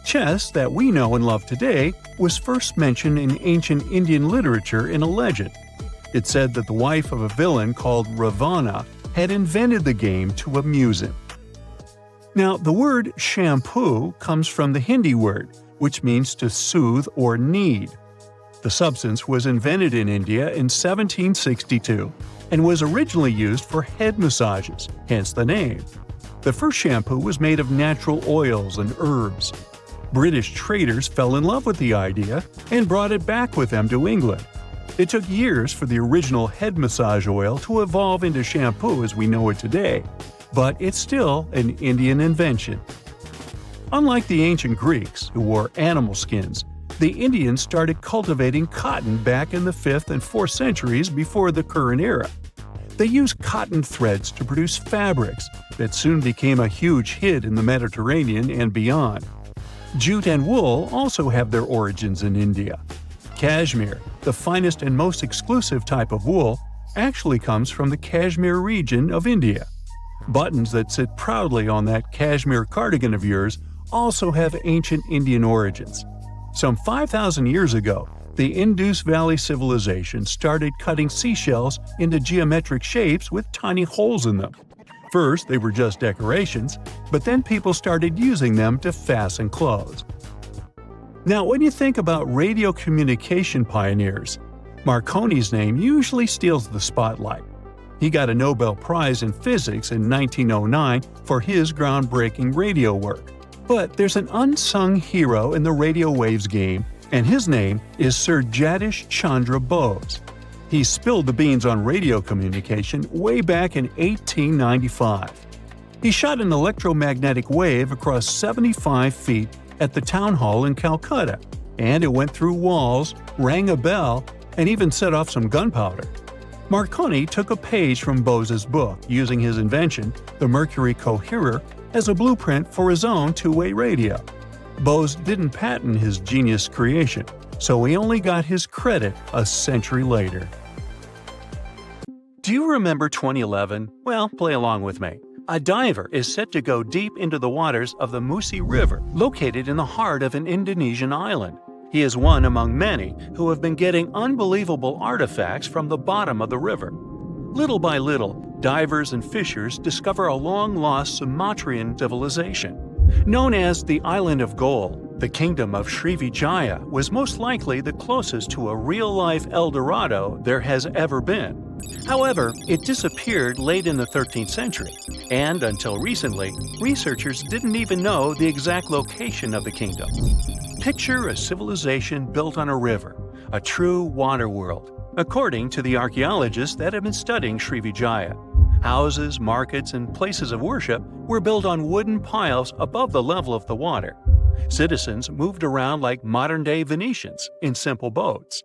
Chess, that we know and love today, was first mentioned in ancient Indian literature in a legend. It said that the wife of a villain called Ravana had invented the game to amuse him. Now, the word shampoo comes from the Hindi word, which means to soothe or knead. The substance was invented in India in 1762 and was originally used for head massages, hence the name. The first shampoo was made of natural oils and herbs. British traders fell in love with the idea and brought it back with them to England. It took years for the original head massage oil to evolve into shampoo as we know it today, but it's still an Indian invention. Unlike the ancient Greeks, who wore animal skins, the Indians started cultivating cotton back in the 5th and 4th centuries before the current era. They used cotton threads to produce fabrics that soon became a huge hit in the Mediterranean and beyond. Jute and wool also have their origins in India. Cashmere, the finest and most exclusive type of wool, actually comes from the Kashmir region of India. Buttons that sit proudly on that cashmere cardigan of yours also have ancient Indian origins. Some 5,000 years ago, the Indus Valley Civilization started cutting seashells into geometric shapes with tiny holes in them. First, they were just decorations, but then people started using them to fasten clothes. Now, when you think about radio communication pioneers, Marconi's name usually steals the spotlight. He got a Nobel Prize in Physics in 1909 for his groundbreaking radio work. But there's an unsung hero in the radio waves game, and his name is Sir Jagdish Chandra Bose. He spilled the beans on radio communication way back in 1895. He shot an electromagnetic wave across 75 feet at the town hall in Calcutta, and it went through walls, rang a bell, and even set off some gunpowder. Marconi took a page from Bose's book, using his invention, the Mercury Coherer, as a blueprint for his own two-way radio. Bose didn't patent his genius creation, so he only got his credit a century later. Do you remember 2011? Well, play along with me. A diver is set to go deep into the waters of the Musi River, located in the heart of an Indonesian island. He is one among many who have been getting unbelievable artifacts from the bottom of the river. Little by little, divers and fishers discover a long-lost Sumatran civilization. Known as the Island of Gold, the kingdom of Srivijaya was most likely the closest to a real-life El Dorado there has ever been. However, it disappeared late in the 13th century, and until recently, researchers didn't even know the exact location of the kingdom. Picture a civilization built on a river, a true water world, according to the archaeologists that have been studying Srivijaya. Houses, markets, and places of worship were built on wooden piles above the level of the water. Citizens moved around like modern-day Venetians in simple boats.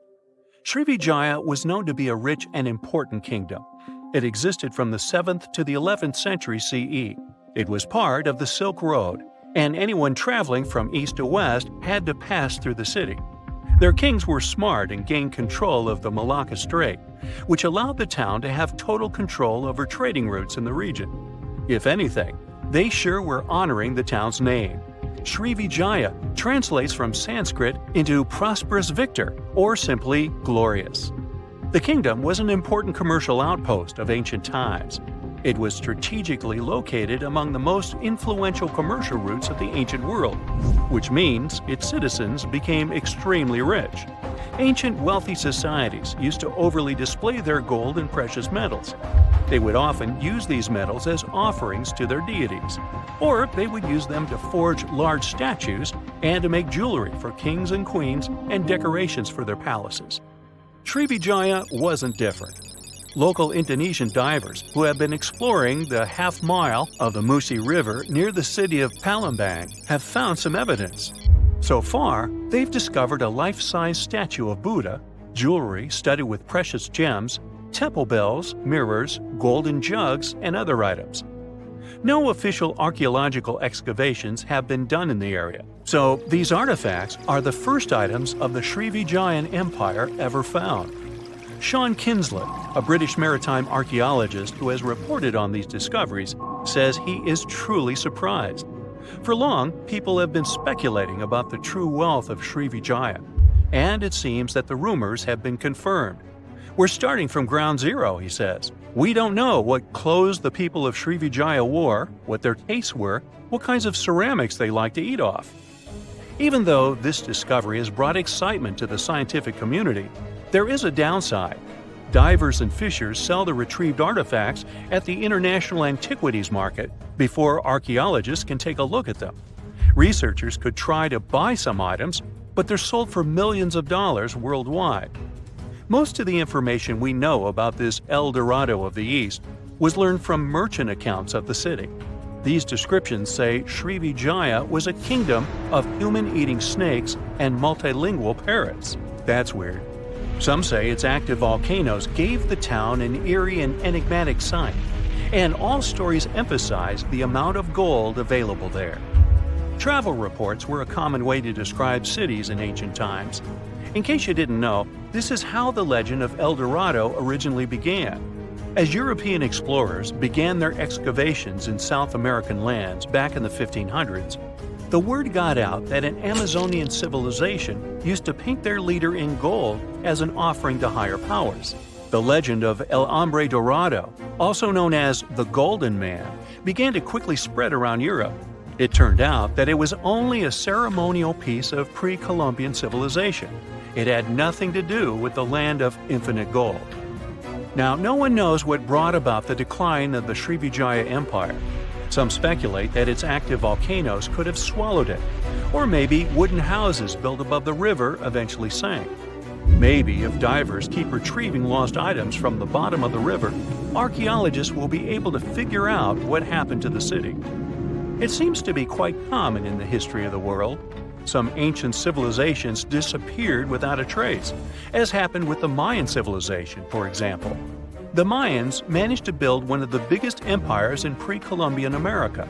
Srivijaya was known to be a rich and important kingdom. It existed from the 7th to the 11th century CE. It was part of the Silk Road, and anyone traveling from east to west had to pass through the city. Their kings were smart and gained control of the Malacca Strait, which allowed the town to have total control over trading routes in the region. If anything, they sure were honoring the town's name. Srivijaya translates from Sanskrit into prosperous victor, or simply glorious. The kingdom was an important commercial outpost of ancient times. It was strategically located among the most influential commercial routes of the ancient world, which means its citizens became extremely rich. Ancient wealthy societies used to overly display their gold and precious metals. They would often use these metals as offerings to their deities, or they would use them to forge large statues and to make jewelry for kings and queens and decorations for their palaces. Srivijaya wasn't different. Local Indonesian divers who have been exploring the half-mile of the Musi River near the city of Palembang have found some evidence. So far, they've discovered a life-size statue of Buddha, jewelry studded with precious gems, temple bells, mirrors, golden jugs, and other items. No official archaeological excavations have been done in the area, so these artifacts are the first items of the Srivijayan Empire ever found. Sean Kinslett, a British maritime archaeologist who has reported on these discoveries, says he is truly surprised. For long, people have been speculating about the true wealth of Srivijaya, and it seems that the rumors have been confirmed. We're starting from ground zero, he says. We don't know what clothes the people of Srivijaya wore, what their tastes were, what kinds of ceramics they like to eat off. Even though this discovery has brought excitement to the scientific community, there is a downside. Divers and fishers sell the retrieved artifacts at the International Antiquities Market before archaeologists can take a look at them. Researchers could try to buy some items, but they're sold for millions of dollars worldwide. Most of the information we know about this El Dorado of the East was learned from merchant accounts of the city. These descriptions say Srivijaya was a kingdom of human-eating snakes and multilingual parrots. That's weird. Some say its active volcanoes gave the town an eerie and enigmatic sight, and all stories emphasize the amount of gold available there. Travel reports were a common way to describe cities in ancient times. In case you didn't know, this is how the legend of El Dorado originally began. As European explorers began their excavations in South American lands back in the 1500s, the word got out that an Amazonian civilization used to paint their leader in gold as an offering to higher powers. The legend of El Hombre Dorado, also known as the Golden Man, began to quickly spread around Europe. It turned out that it was only a ceremonial piece of pre-Columbian civilization. It had nothing to do with the land of infinite gold. Now, no one knows what brought about the decline of the Srivijaya Empire. Some speculate that its active volcanoes could have swallowed it, or maybe wooden houses built above the river eventually sank. Maybe if divers keep retrieving lost items from the bottom of the river, archaeologists will be able to figure out what happened to the city. It seems to be quite common in the history of the world. Some ancient civilizations disappeared without a trace, as happened with the Mayan civilization, for example. The Mayans managed to build one of the biggest empires in pre-Columbian America.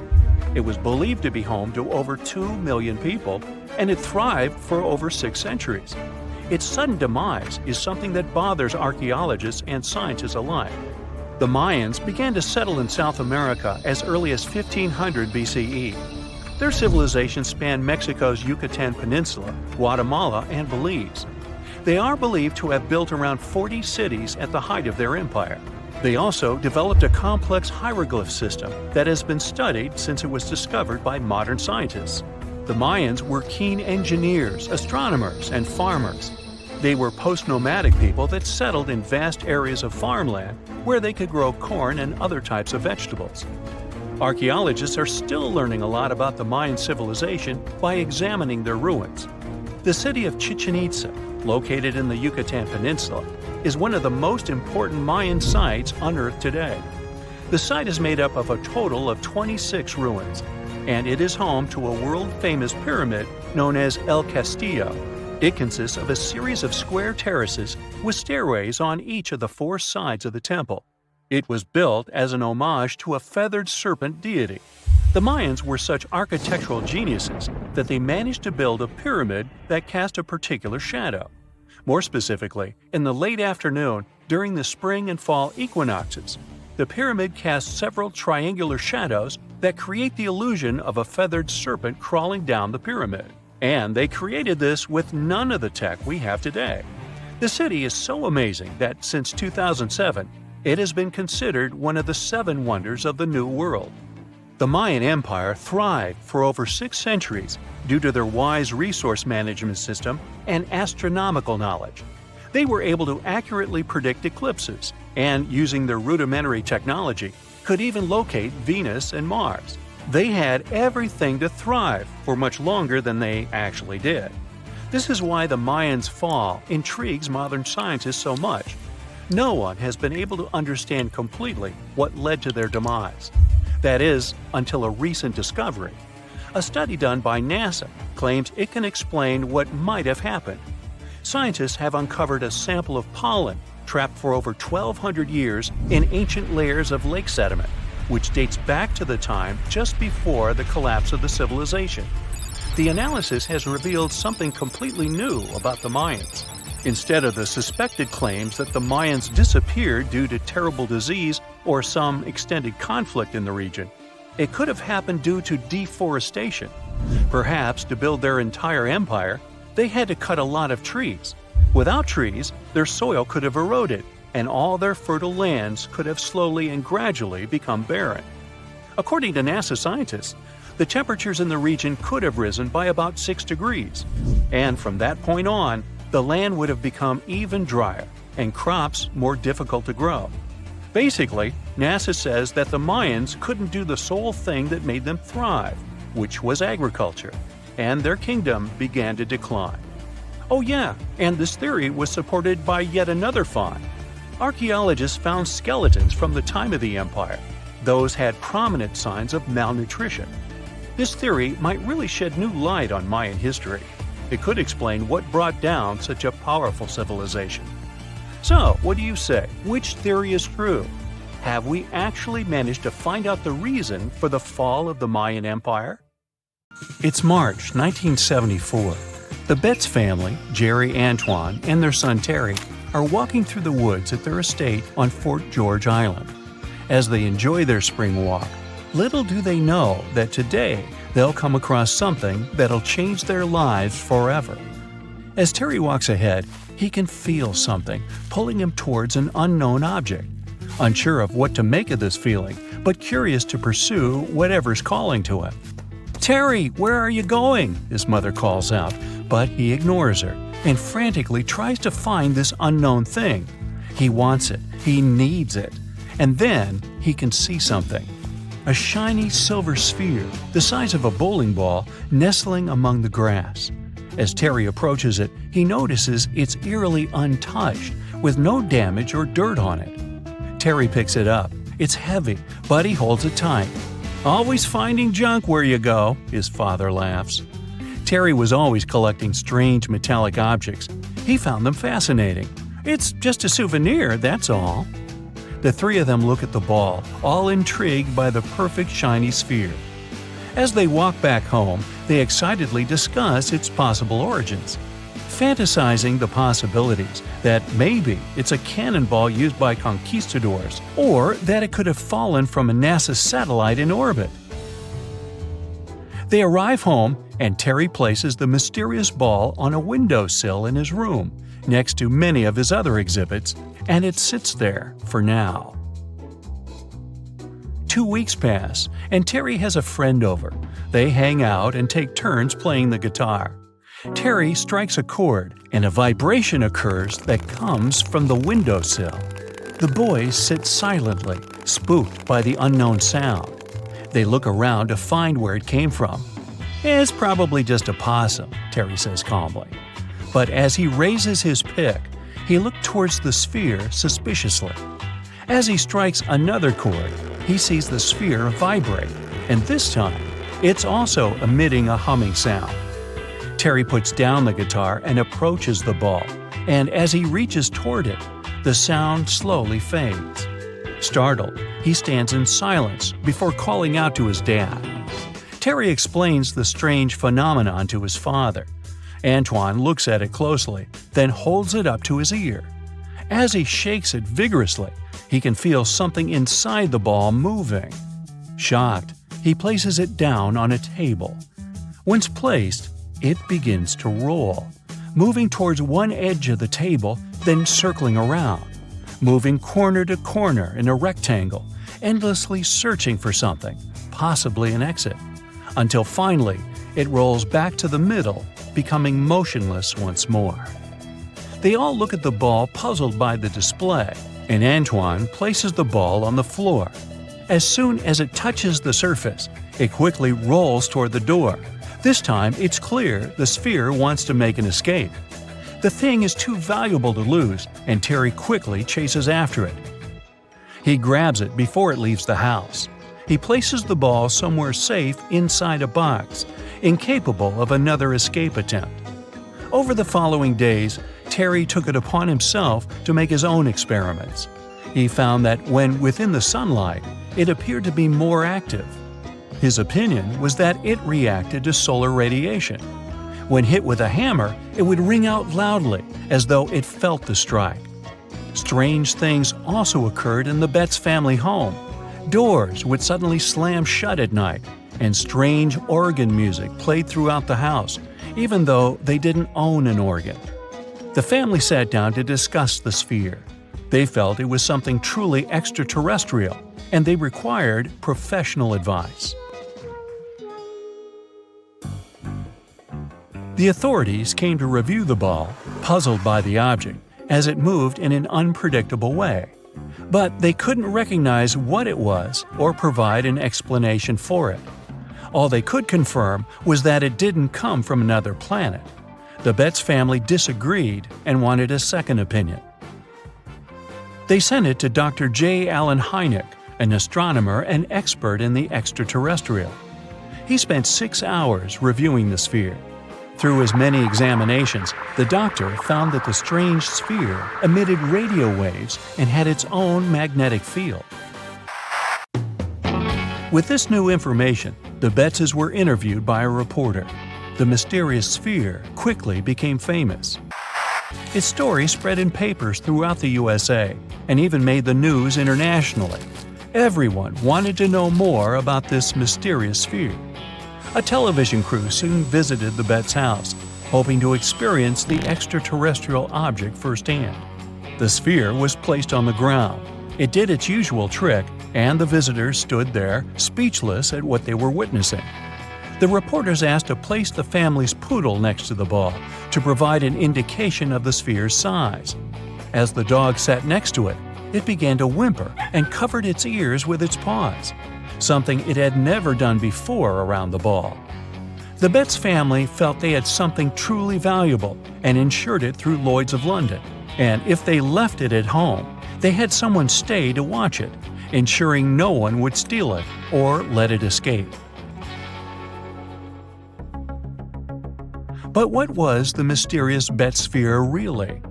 It was believed to be home to over 2 million people, and it thrived for over 6 centuries. Its sudden demise is something that bothers archaeologists and scientists alike. The Mayans began to settle in South America as early as 1500 BCE. Their civilization spanned Mexico's Yucatan Peninsula, Guatemala, and Belize. They are believed to have built around 40 cities at the height of their empire. They also developed a complex hieroglyph system that has been studied since it was discovered by modern scientists. The Mayans were keen engineers, astronomers, and farmers. They were post-nomadic people that settled in vast areas of farmland where they could grow corn and other types of vegetables. Archaeologists are still learning a lot about the Mayan civilization by examining their ruins. The city of Chichen Itza, located in the Yucatan Peninsula, is one of the most important Mayan sites unearthed today. The site is made up of a total of 26 ruins, and it is home to a world-famous pyramid known as El Castillo. It consists of a series of square terraces with stairways on each of the 4 sides of the temple. It was built as an homage to a feathered serpent deity. The Mayans were such architectural geniuses that they managed to build a pyramid that cast a particular shadow. More specifically, in the late afternoon during the spring and fall equinoxes, the pyramid casts several triangular shadows that create the illusion of a feathered serpent crawling down the pyramid. And they created this with none of the tech we have today. The city is so amazing that since 2007, it has been considered one of the 7 wonders of the New World. The Mayan Empire thrived for over 6 centuries due to their wise resource management system and astronomical knowledge. They were able to accurately predict eclipses, and using their rudimentary technology, could even locate Venus and Mars. They had everything to thrive for much longer than they actually did. This is why the Mayans' fall intrigues modern scientists so much. No one has been able to understand completely what led to their demise. That is, until a recent discovery. A study done by NASA claims it can explain what might have happened. Scientists have uncovered a sample of pollen trapped for over 1,200 years in ancient layers of lake sediment, which dates back to the time just before the collapse of the civilization. The analysis has revealed something completely new about the Mayans. Instead of the suspected claims that the Mayans disappeared due to terrible disease or some extended conflict in the region, it could have happened due to deforestation. Perhaps to build their entire empire, they had to cut a lot of trees. Without trees, their soil could have eroded, and all their fertile lands could have slowly and gradually become barren. According to NASA scientists, the temperatures in the region could have risen by about 6 degrees, and from that point on, the land would have become even drier and crops more difficult to grow. Basically, NASA says that the Mayans couldn't do the sole thing that made them thrive, which was agriculture, and their kingdom began to decline. Oh yeah, and this theory was supported by yet another find. Archaeologists found skeletons from the time of the empire. Those had prominent signs of malnutrition. This theory might really shed new light on Mayan history. It could explain what brought down such a powerful civilization. So, what do you say? Which theory is true? Have we actually managed to find out the reason for the fall of the Mayan Empire? It's March 1974. The Betts family, Jerry Antoine, and their son Terry, are walking through the woods at their estate on Fort George Island. As they enjoy their spring walk, little do they know that today they'll come across something that'll change their lives forever. As Terry walks ahead, he can feel something pulling him towards an unknown object. Unsure of what to make of this feeling, but curious to pursue whatever's calling to him. "Terry, where are you going?" his mother calls out, but he ignores her and frantically tries to find this unknown thing. He wants it, he needs it, and then he can see something. A shiny silver sphere, the size of a bowling ball, nestling among the grass. As Terry approaches it, he notices it's eerily untouched, with no damage or dirt on it. Terry picks it up. It's heavy, but he holds it tight. "Always finding junk where you go," his father laughs. Terry was always collecting strange metallic objects. He found them fascinating. "It's just a souvenir, that's all." The three of them look at the ball, all intrigued by the perfect shiny sphere. As they walk back home, they excitedly discuss its possible origins, fantasizing the possibilities that maybe it's a cannonball used by conquistadors, or that it could have fallen from a NASA satellite in orbit. They arrive home, and Terry places the mysterious ball on a windowsill in his room, next to many of his other exhibits, and it sits there for now. 2 weeks pass, and Terry has a friend over. They hang out and take turns playing the guitar. Terry strikes a chord, and a vibration occurs that comes from the windowsill. The boys sit silently, spooked by the unknown sound. They look around to find where it came from. "It's probably just a possum," Terry says calmly. But as he raises his pick, he looks towards the sphere suspiciously. As he strikes another chord, he sees the sphere vibrate, and this time, it's also emitting a humming sound. Terry puts down the guitar and approaches the ball, and as he reaches toward it, the sound slowly fades. Startled, he stands in silence before calling out to his dad. Terry explains the strange phenomenon to his father. Antoine looks at it closely, then holds it up to his ear. As he shakes it vigorously, he can feel something inside the ball moving. Shocked, he places it down on a table. Once placed, it begins to roll, moving towards one edge of the table, then circling around, moving corner to corner in a rectangle, endlessly searching for something, possibly an exit, until finally it rolls back to the middle, becoming motionless once more. They all look at the ball, puzzled by the display, and Antoine places the ball on the floor. As soon as it touches the surface, it quickly rolls toward the door. This time, it's clear the sphere wants to make an escape. The thing is too valuable to lose, and Terry quickly chases after it. He grabs it before it leaves the house. He places the ball somewhere safe inside a box, incapable of another escape attempt. Over the following days, Terry took it upon himself to make his own experiments. He found that when within the sunlight, it appeared to be more active. His opinion was that it reacted to solar radiation. When hit with a hammer, it would ring out loudly, as though it felt the strike. Strange things also occurred in the Betts family home. Doors would suddenly slam shut at night, and strange organ music played throughout the house, even though they didn't own an organ. The family sat down to discuss the sphere. They felt it was something truly extraterrestrial, and they required professional advice. The authorities came to review the ball, puzzled by the object, as it moved in an unpredictable way. But they couldn't recognize what it was or provide an explanation for it. All they could confirm was that it didn't come from another planet. The Betts family disagreed and wanted a second opinion. They sent it to Dr. J. Allen Hynek, an astronomer and expert in the extraterrestrial. He spent 6 hours reviewing the sphere. Through his many examinations, the doctor found that the strange sphere emitted radio waves and had its own magnetic field. With this new information, the Bettses were interviewed by a reporter. The mysterious sphere quickly became famous. Its story spread in papers throughout the USA and even made the news internationally. Everyone wanted to know more about this mysterious sphere. A television crew soon visited the Betts' house, hoping to experience the extraterrestrial object firsthand. The sphere was placed on the ground. It did its usual trick, and the visitors stood there, speechless at what they were witnessing. The reporters asked to place the family's poodle next to the ball to provide an indication of the sphere's size. As the dog sat next to it, it began to whimper and covered its ears with its paws, something it had never done before around the ball. The Betts family felt they had something truly valuable and insured it through Lloyd's of London, and if they left it at home, they had someone stay to watch it, ensuring no one would steal it or let it escape. But what was the mysterious Betts sphere really?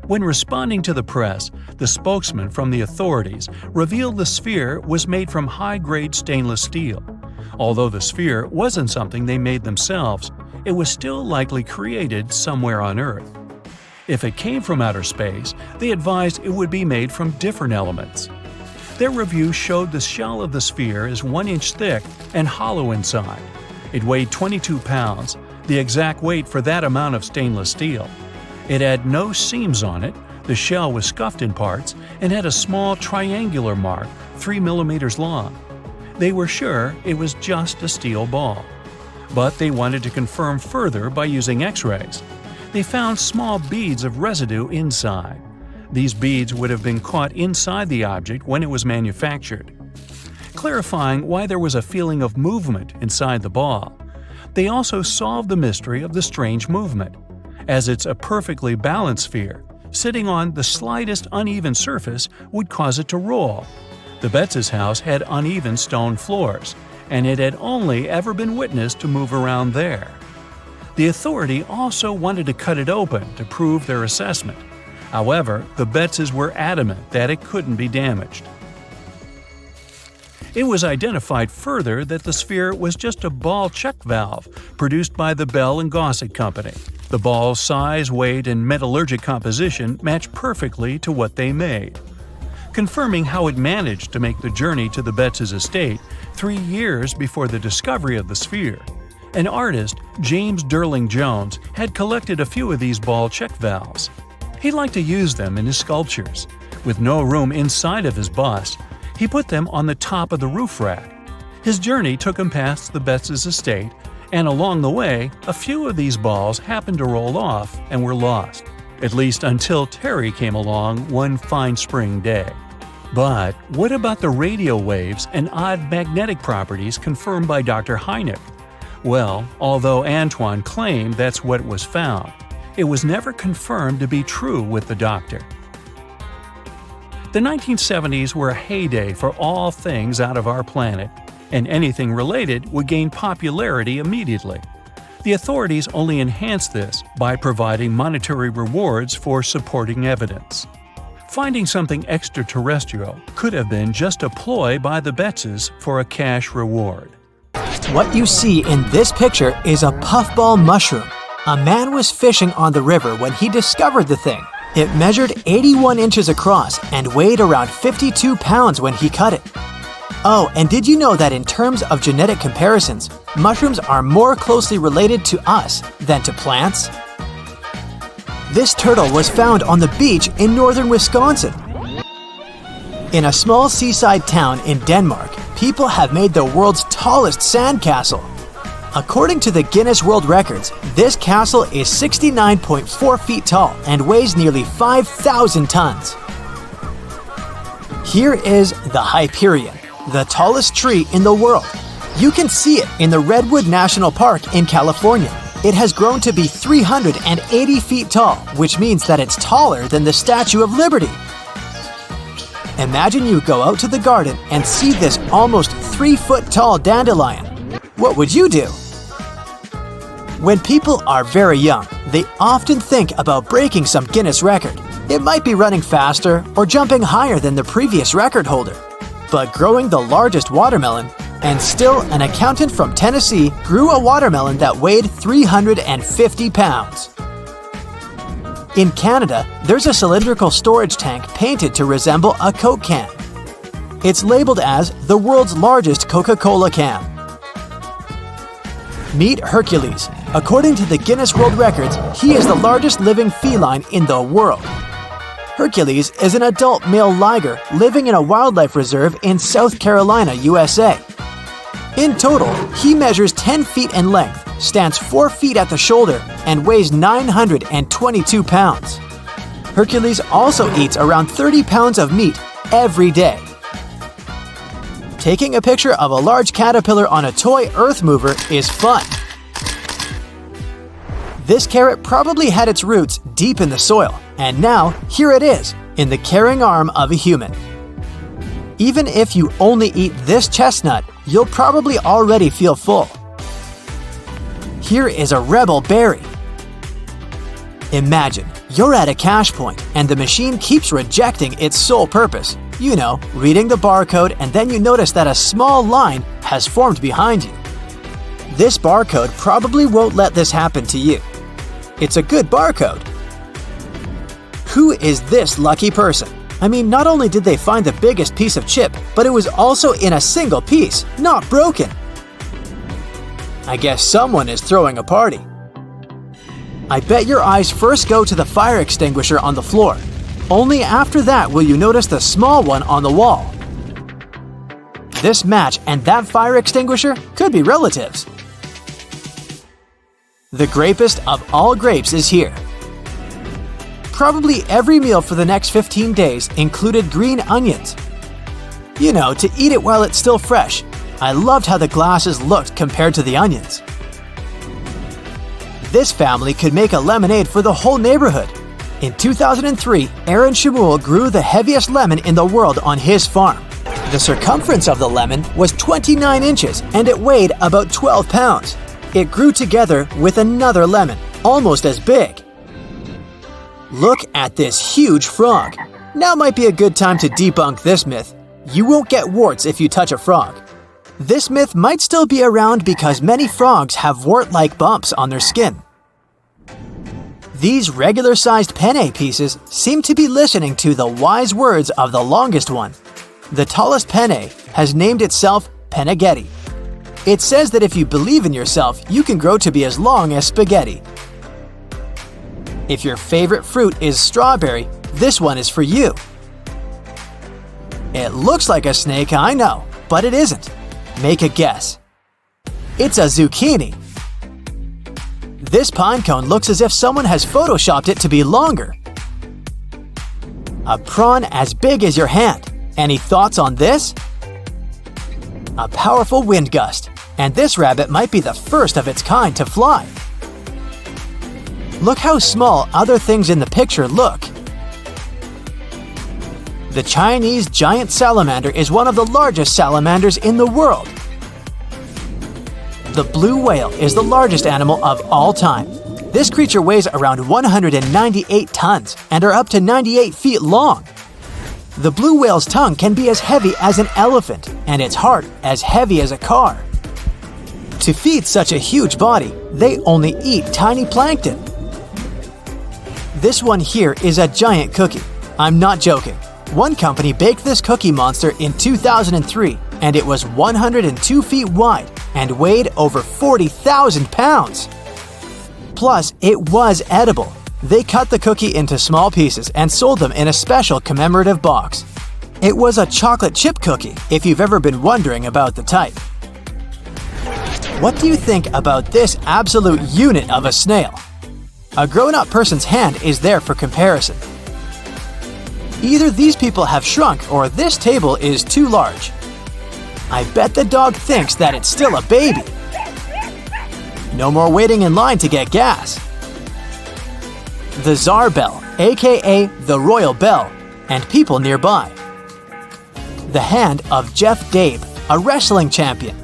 When responding to the press, the spokesman from the authorities revealed the sphere was made from high-grade stainless steel. Although the sphere wasn't something they made themselves, it was still likely created somewhere on Earth. If it came from outer space, they advised it would be made from different elements. Their review showed the shell of the sphere is 1 inch thick and hollow inside. It weighed 22 pounds, the exact weight for that amount of stainless steel. It had no seams on it, the shell was scuffed in parts, and had a small triangular mark 3 millimeters long. They were sure it was just a steel ball. But they wanted to confirm further by using X-rays. They found small beads of residue inside. These beads would have been caught inside the object when it was manufactured, clarifying why there was a feeling of movement inside the ball. They also solved the mystery of the strange movement, as it's a perfectly balanced sphere. Sitting on the slightest uneven surface would cause it to roll. The Betts' house had uneven stone floors, and it had only ever been witnessed to move around there. The authority also wanted to cut it open to prove their assessment. However, the Betts' were adamant that it couldn't be damaged. It was identified further that the sphere was just a ball check valve produced by the Bell & Gossett Company. The ball's size, weight, and metallurgic composition matched perfectly to what they made, confirming how it managed to make the journey to the Betts' estate 3 years before the discovery of the sphere. An artist, James Durling Jones, had collected a few of these ball check valves. He liked to use them in his sculptures. With no room inside of his bust, he put them on the top of the roof rack. His journey took him past the Betts' estate, and along the way, a few of these balls happened to roll off and were lost, at least until Terry came along one fine spring day. But what about the radio waves and odd magnetic properties confirmed by Dr. Hynek? Well, although Antoine claimed that's what was found, it was never confirmed to be true with the doctor. The 1970s were a heyday for all things out of our planet, and anything related would gain popularity immediately. The authorities only enhanced this by providing monetary rewards for supporting evidence. Finding something extraterrestrial could have been just a ploy by the Betts' for a cash reward. What you see in this picture is a puffball mushroom. A man was fishing on the river when he discovered the thing. It measured 81 inches across and weighed around 52 pounds when he cut it. Oh, and did you know that in terms of genetic comparisons, mushrooms are more closely related to us than to plants? This turtle was found on the beach in northern Wisconsin. In a small seaside town in Denmark, people have made the world's tallest sandcastle. According to the Guinness World Records, this castle is 69.4 feet tall and weighs nearly 5,000 tons. Here is the Hyperion, the tallest tree in the world. You can see it in the Redwood National Park in California. It has grown to be 380 feet tall, which means that it's taller than the Statue of Liberty. Imagine you go out to the garden and see this almost 3-foot-tall dandelion. What would you do? When people are very young, they often think about breaking some Guinness record. It might be running faster or jumping higher than the previous record holder. But growing the largest watermelon, and still an accountant from Tennessee grew a watermelon that weighed 350 pounds. In Canada, there's a cylindrical storage tank painted to resemble a Coke can. It's labeled as the world's largest Coca-Cola can. Meet Hercules. According to the Guinness World Records, he is the largest living feline in the world. Hercules is an adult male liger living in a wildlife reserve in South Carolina, USA. In total, he measures 10 feet in length, stands 4 feet at the shoulder, and weighs 922 pounds. Hercules also eats around 30 pounds of meat every day. Taking a picture of a large caterpillar on a toy earth mover is fun. This carrot probably had its roots deep in the soil, and now here it is, in the carrying arm of a human. Even if you only eat this chestnut, you'll probably already feel full. Here is a rebel berry. Imagine you're at a cash point and the machine keeps rejecting its sole purpose. You know, reading the barcode, and then you notice that a small line has formed behind you. This barcode probably won't let this happen to you. It's a good barcode. Who is this lucky person? I mean, not only did they find the biggest piece of chip, but it was also in a single piece, not broken. I guess someone is throwing a party. I bet your eyes first go to the fire extinguisher on the floor. Only after that will you notice the small one on the wall. This match and that fire extinguisher could be relatives. The grapest of all grapes is here. Probably every meal for the next 15 days included green onions. You know, to eat it while it's still fresh. I loved how the glasses looked compared to the onions. This family could make a lemonade for the whole neighborhood. In 2003, Aaron Shamuel grew the heaviest lemon in the world on his farm. The circumference of the lemon was 29 inches and it weighed about 12 pounds. It grew together with another lemon, almost as big. Look at this huge frog. Now might be a good time to debunk this myth. You won't get warts if you touch a frog. This myth might still be around because many frogs have wart-like bumps on their skin. These regular-sized penne pieces seem to be listening to the wise words of the longest one. The tallest penne has named itself Peneghetti. It says that if you believe in yourself, you can grow to be as long as spaghetti. If your favorite fruit is strawberry, this one is for you. It looks like a snake, I know, but it isn't. Make a guess. It's a zucchini. This pine cone looks as if someone has photoshopped it to be longer. A prawn as big as your hand. Any thoughts on this? A powerful wind gust, and this rabbit might be the first of its kind to fly. Look how small other things in the picture look. The Chinese giant salamander is one of the largest salamanders in the world. The blue whale is the largest animal of all time. This creature weighs around 198 tons and are up to 98 feet long. The blue whale's tongue can be as heavy as an elephant and its heart as heavy as a car. To feed such a huge body, they only eat tiny plankton. This one here is a giant cookie. I'm not joking. One company baked this cookie monster in 2003 and it was 102 feet wide and weighed over 40,000 pounds. Plus, it was edible. They cut the cookie into small pieces and sold them in a special commemorative box. It was a chocolate chip cookie, if you've ever been wondering about the type. What do you think about this absolute unit of a snail? A grown-up person's hand is there for comparison. Either these people have shrunk or this table is too large. I bet the dog thinks that it's still a baby. No more waiting in line to get gas. The Tsar Bell, aka the Royal Bell, and people nearby. The hand of Jeff Dabe, a wrestling champion.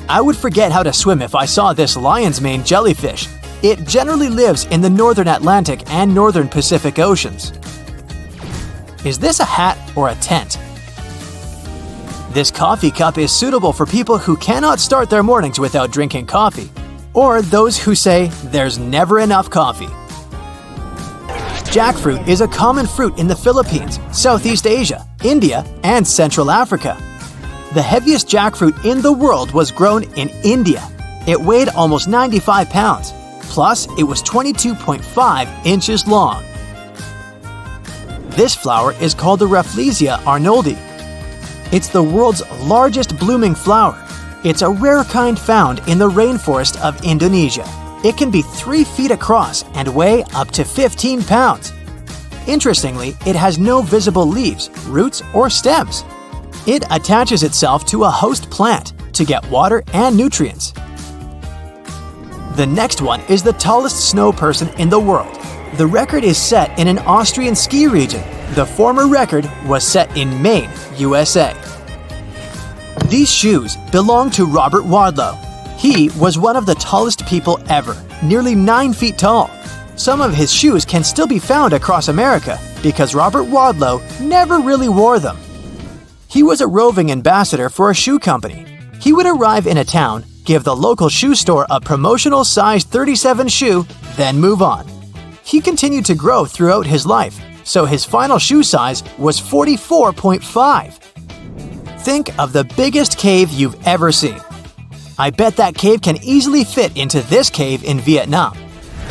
I would forget how to swim if I saw this lion's mane jellyfish. It generally lives in the northern Atlantic and northern Pacific Oceans. Is this a hat or a tent? This coffee cup is suitable for people who cannot start their mornings without drinking coffee, or those who say there's never enough coffee. Jackfruit is a common fruit in the Philippines, Southeast Asia, India, and Central Africa. The heaviest jackfruit in the world was grown in India. It weighed almost 95 pounds, plus it was 22.5 inches long. This flower is called the Rafflesia arnoldi. It's the world's largest blooming flower It's a rare kind found in the rainforest of Indonesia. It can be 3 feet across and weigh up to 15 pounds. Interestingly, it has no visible leaves, roots, or stems. It attaches itself to a host plant to get water and nutrients. The next one is the tallest snow person in the world. The record is set in an Austrian ski region. The former record was set in Maine, USA. These shoes belong to Robert Wadlow. He was one of the tallest people ever, nearly 9 feet tall. Some of his shoes can still be found across America because Robert Wadlow never really wore them. He was a roving ambassador for a shoe company. He would arrive in a town, give the local shoe store a promotional size 37 shoe, then move on. He continued to grow throughout his life, so his final shoe size was 44.5. Think of the biggest cave you've ever seen. I bet that cave can easily fit into this cave in Vietnam.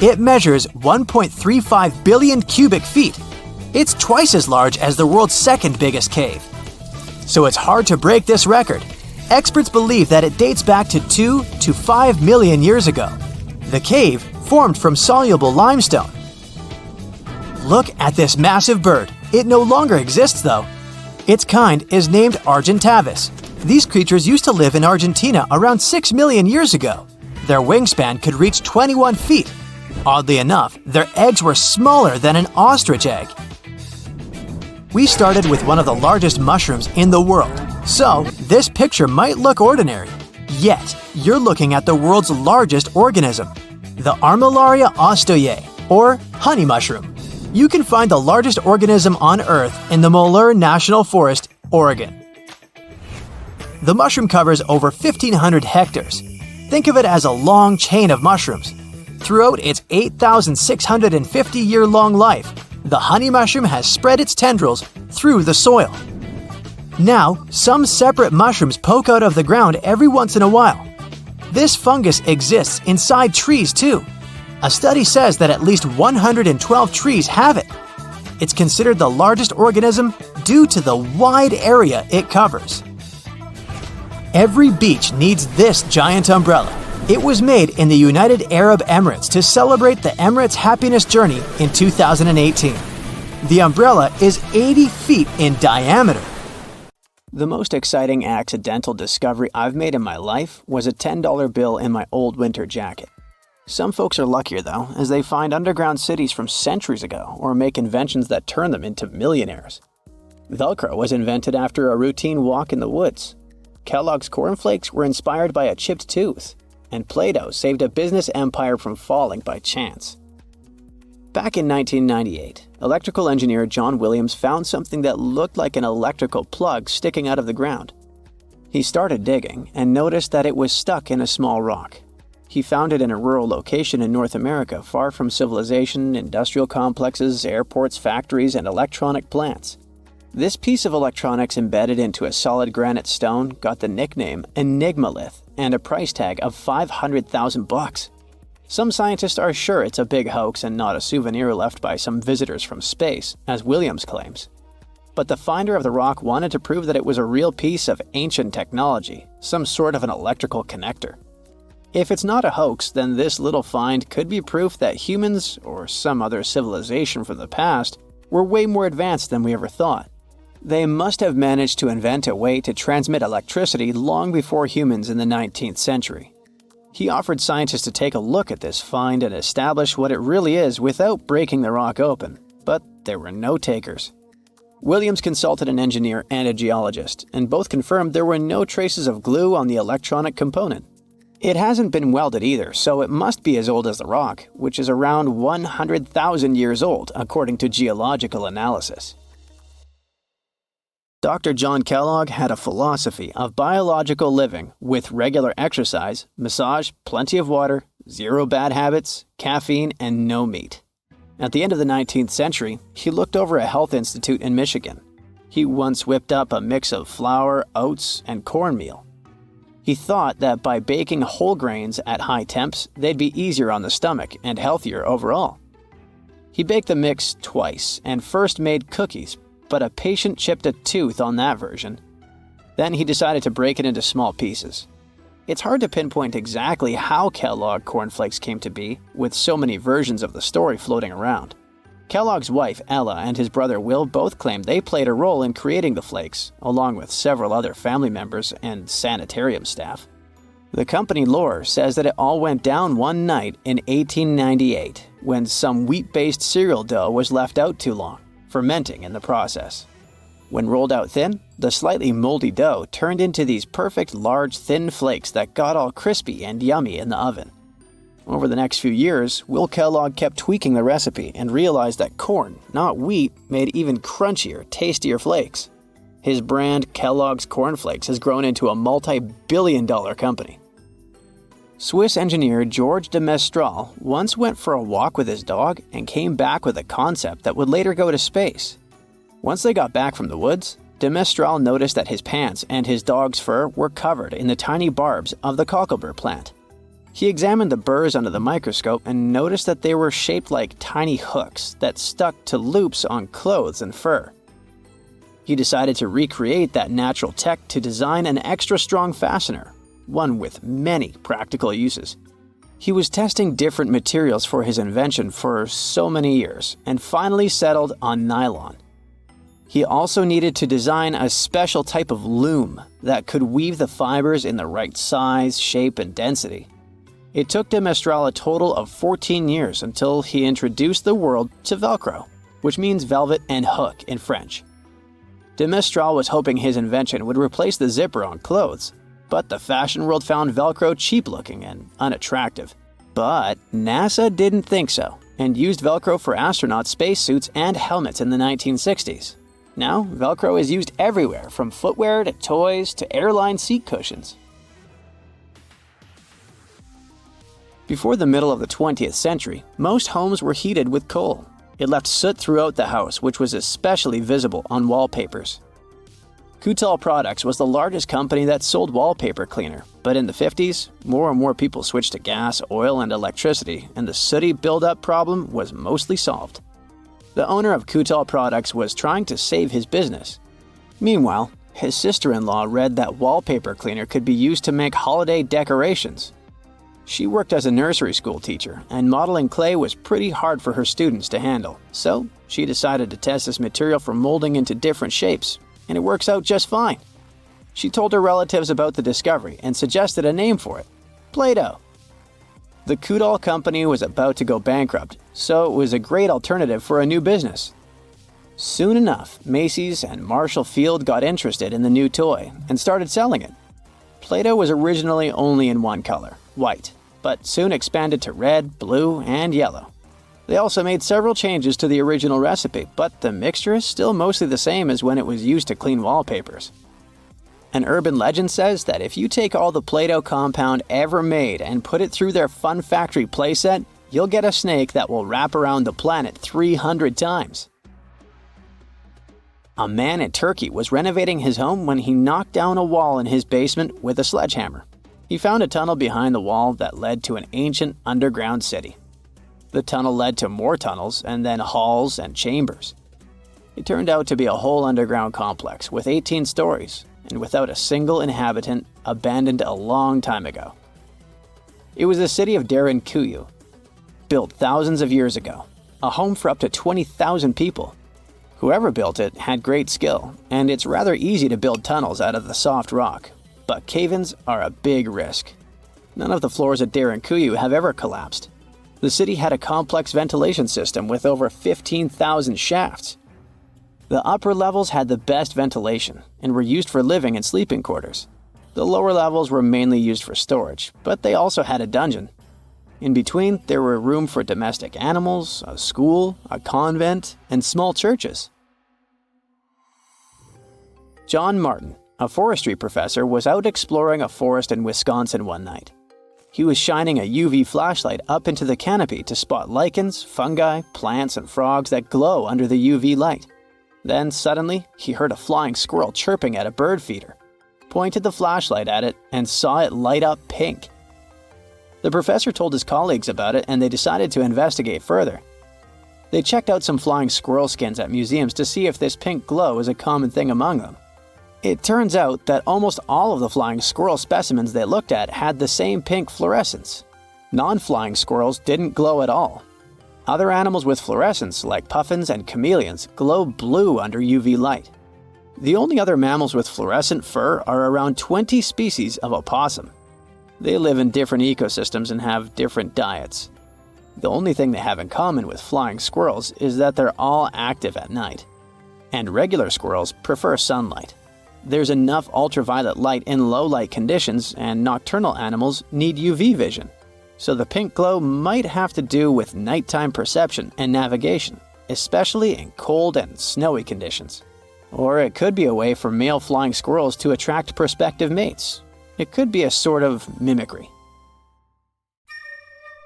It measures 1.35 billion cubic feet. It's twice as large as the world's second biggest cave. So it's hard to break this record. Experts believe that it dates back to 2 to 5 million years ago. The cave formed from soluble limestone. Look at this massive bird. It no longer exists though. Its kind is named Argentavis. These creatures used to live in Argentina around 6 million years ago. Their wingspan could reach 21 feet. Oddly enough, their eggs were smaller than an ostrich egg. We started with one of the largest mushrooms in the world, so this picture might look ordinary. Yet, you're looking at the world's largest organism, the Armillaria ostoyae, or honey mushroom. You can find the largest organism on Earth in the Molar National Forest, Oregon. The mushroom covers over 1,500 hectares. Think of it as a long chain of mushrooms. Throughout its 8,650-year-long life, the honey mushroom has spread its tendrils through the soil. Now, some separate mushrooms poke out of the ground every once in a while. This fungus exists inside trees too. A study says that at least 112 trees have it. It's considered the largest organism due to the wide area it covers. Every beach needs this giant umbrella. It was made in the United Arab Emirates to celebrate the Emirates' happiness journey in 2018. The umbrella is 80 feet in diameter. The most exciting accidental discovery I've made in my life was a $10 bill in my old winter jacket. Some folks are luckier though, as they find underground cities from centuries ago or make inventions that turn them into millionaires. Velcro was invented after a routine walk in the woods. Kellogg's cornflakes were inspired by a chipped tooth, and Play-Doh saved a business empire from falling by chance. Back in 1998, electrical engineer John Williams found something that looked like an electrical plug sticking out of the ground. He started digging and noticed that it was stuck in a small rock. He found it in a rural location in North America, far from civilization, industrial complexes, airports, factories, and electronic plants. This piece of electronics embedded into a solid granite stone got the nickname Enigmalith and a price tag of $500,000. Some scientists are sure it's a big hoax and not a souvenir left by some visitors from space, as Williams claims. But the finder of the rock wanted to prove that it was a real piece of ancient technology, some sort of an electrical connector. If it's not a hoax, then this little find could be proof that humans, or some other civilization from the past, were way more advanced than we ever thought. They must have managed to invent a way to transmit electricity long before humans in the 19th century. He offered scientists to take a look at this find and establish what it really is without breaking the rock open, but there were no takers. Williams consulted an engineer and a geologist, and both confirmed there were no traces of glue on the electronic component. It hasn't been welded either, so it must be as old as the rock, which is around 100,000 years old, according to geological analysis. Dr. John Kellogg had a philosophy of biological living with regular exercise, massage, plenty of water, zero bad habits, caffeine, and no meat. At the end of the 19th century, he looked over a health institute in Michigan. He once whipped up a mix of flour, oats, and cornmeal. He thought that by baking whole grains at high temps, they'd be easier on the stomach and healthier overall. He baked the mix twice and first made cookies, but a patient chipped a tooth on that version. Then he decided to break it into small pieces. It's hard to pinpoint exactly how Kellogg cornflakes came to be, with so many versions of the story floating around. Kellogg's wife, Ella, and his brother Will both claim they played a role in creating the flakes, along with several other family members and sanitarium staff. The company lore says that it all went down one night in 1898, when some wheat-based cereal dough was left out too long, fermenting in the process. When rolled out thin, the slightly moldy dough turned into these perfect large thin flakes that got all crispy and yummy in the oven. Over the next few years, Will Kellogg kept tweaking the recipe and realized that corn, not wheat, made even crunchier, tastier flakes. His brand, Kellogg's Corn Flakes, has grown into a multi-billion-dollar company. Swiss engineer George de Mestral once went for a walk with his dog and came back with a concept that would later go to space. Once they got back from the woods, de Mestral noticed that his pants and his dog's fur were covered in the tiny barbs of the cocklebur plant. He examined the burrs under the microscope and noticed that they were shaped like tiny hooks that stuck to loops on clothes and fur. He decided to recreate that natural tech to design an extra strong fastener, one with many practical uses. He was testing different materials for his invention for so many years and finally settled on nylon. He also needed to design a special type of loom that could weave the fibers in the right size, shape, and density. It took de Mestral a total of 14 years until he introduced the world to Velcro, which means velvet and hook in French. De Mestral was hoping his invention would replace the zipper on clothes, but the fashion world found Velcro cheap-looking and unattractive. But NASA didn't think so, and used Velcro for astronaut spacesuits and helmets in the 1960s. Now, Velcro is used everywhere, from footwear to toys to airline seat cushions. Before the middle of the 20th century, most homes were heated with coal. It left soot throughout the house, which was especially visible on wallpapers. Kutal Products was the largest company that sold wallpaper cleaner, but in the 50s, more and more people switched to gas, oil, and electricity, and the sooty buildup problem was mostly solved. The owner of Kutal Products was trying to save his business. Meanwhile, his sister-in-law read that wallpaper cleaner could be used to make holiday decorations. She worked as a nursery school teacher, and modeling clay was pretty hard for her students to handle, so she decided to test this material for molding into different shapes, and it works out just fine. She told her relatives about the discovery and suggested a name for it: Play-Doh. The Kutal company was about to go bankrupt, so it was a great alternative for a new business. Soon enough, Macy's and Marshall Field got interested in the new toy and started selling it. Play-Doh was originally only in one color, white, but soon expanded to red, blue, and yellow. They also made several changes to the original recipe, but the mixture is still mostly the same as when it was used to clean wallpapers. An urban legend says that if you take all the Play-Doh compound ever made and put it through their Fun Factory playset, you'll get a snake that will wrap around the planet 300 times. A man in Turkey was renovating his home when he knocked down a wall in his basement with a sledgehammer. He found a tunnel behind the wall that led to an ancient underground city. The tunnel led to more tunnels and then halls and chambers. It turned out to be a whole underground complex with 18 stories and without a single inhabitant, abandoned a long time ago. It was the city of Derinkuyu, built thousands of years ago, a home for up to 20,000 people. Whoever built it had great skill, and it's rather easy to build tunnels out of the soft rock, but cave-ins are a big risk. None of the floors at Derinkuyu have ever collapsed. The city had a complex ventilation system with over 15,000 shafts. The upper levels had the best ventilation and were used for living and sleeping quarters. The lower levels were mainly used for storage, but they also had a dungeon. In between, there were room for domestic animals, a school, a convent, and small churches. John Martin, a forestry professor, was out exploring a forest in Wisconsin one night. He was shining a UV flashlight up into the canopy to spot lichens, fungi, plants, and frogs that glow under the UV light. Then, suddenly, he heard a flying squirrel chirping at a bird feeder, pointed the flashlight at it, and saw it light up pink. The professor told his colleagues about it, and they decided to investigate further. They checked out some flying squirrel skins at museums to see if this pink glow is a common thing among them. It turns out that almost all of the flying squirrel specimens they looked at had the same pink fluorescence. Non-flying squirrels didn't glow at all. Other animals with fluorescence, like puffins and chameleons, glow blue under UV light. The only other mammals with fluorescent fur are around 20 species of opossum. They live in different ecosystems and have different diets. The only thing they have in common with flying squirrels is that they're all active at night. And regular squirrels prefer sunlight. There's enough ultraviolet light in low-light conditions, and nocturnal animals need UV vision. So the pink glow might have to do with nighttime perception and navigation, especially in cold and snowy conditions. Or it could be a way for male flying squirrels to attract prospective mates. It could be a sort of mimicry.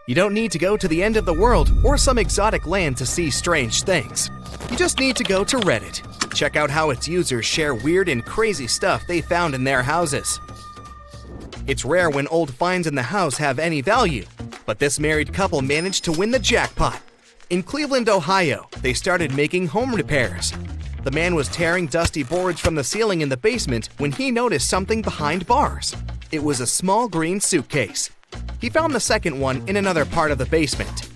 You don't need to go to the end of the world or some exotic land to see strange things. You just need to go to Reddit. Check out how its users share weird and crazy stuff they found in their houses. It's rare when old finds in the house have any value, but this married couple managed to win the jackpot. In Cleveland, Ohio, they started making home repairs. The man was tearing dusty boards from the ceiling in the basement when he noticed something behind bars. It was a small green suitcase. He found the second one in another part of the basement.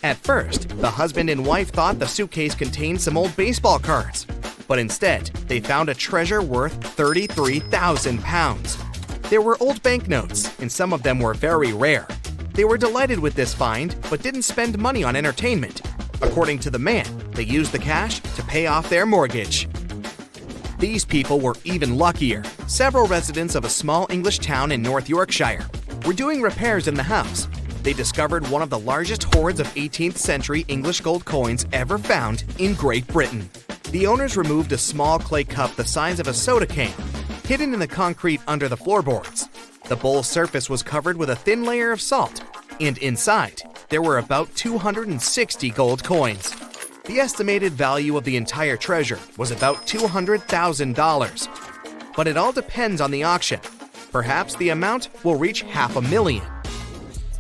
At first, the husband and wife thought the suitcase contained some old baseball cards, but instead, they found a treasure worth 33,000 pounds. There were old banknotes, and some of them were very rare. They were delighted with this find, but didn't spend money on entertainment. According to the man, they used the cash to pay off their mortgage. These people were even luckier. Several residents of a small English town in North Yorkshire were doing repairs in the house. They discovered one of the largest hoards of 18th century English gold coins ever found in Great Britain. The owners removed a small clay cup the size of a soda can, hidden in the concrete under the floorboards. The bowl's surface was covered with a thin layer of salt, and inside, there were about 260 gold coins. The estimated value of the entire treasure was about $200,000. But it all depends on the auction. Perhaps the amount will reach $500,000.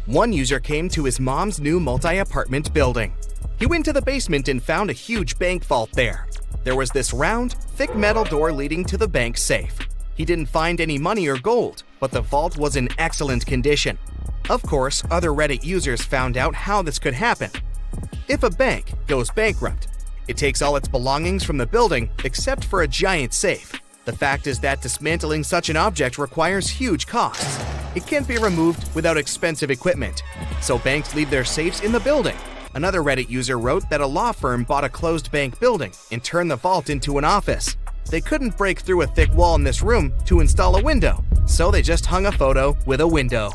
One user came to his mom's new multi-apartment building. He went to the basement and found a huge bank vault there. There was this round, thick metal door leading to the bank safe. He didn't find any money or gold, but the vault was in excellent condition. Of course, other Reddit users found out how this could happen. If a bank goes bankrupt, it takes all its belongings from the building except for a giant safe. The fact is that dismantling such an object requires huge costs. It can't be removed without expensive equipment, so banks leave their safes in the building. Another Reddit user wrote that a law firm bought a closed bank building and turned the vault into an office. They couldn't break through a thick wall in this room to install a window, so they just hung a photo with a window.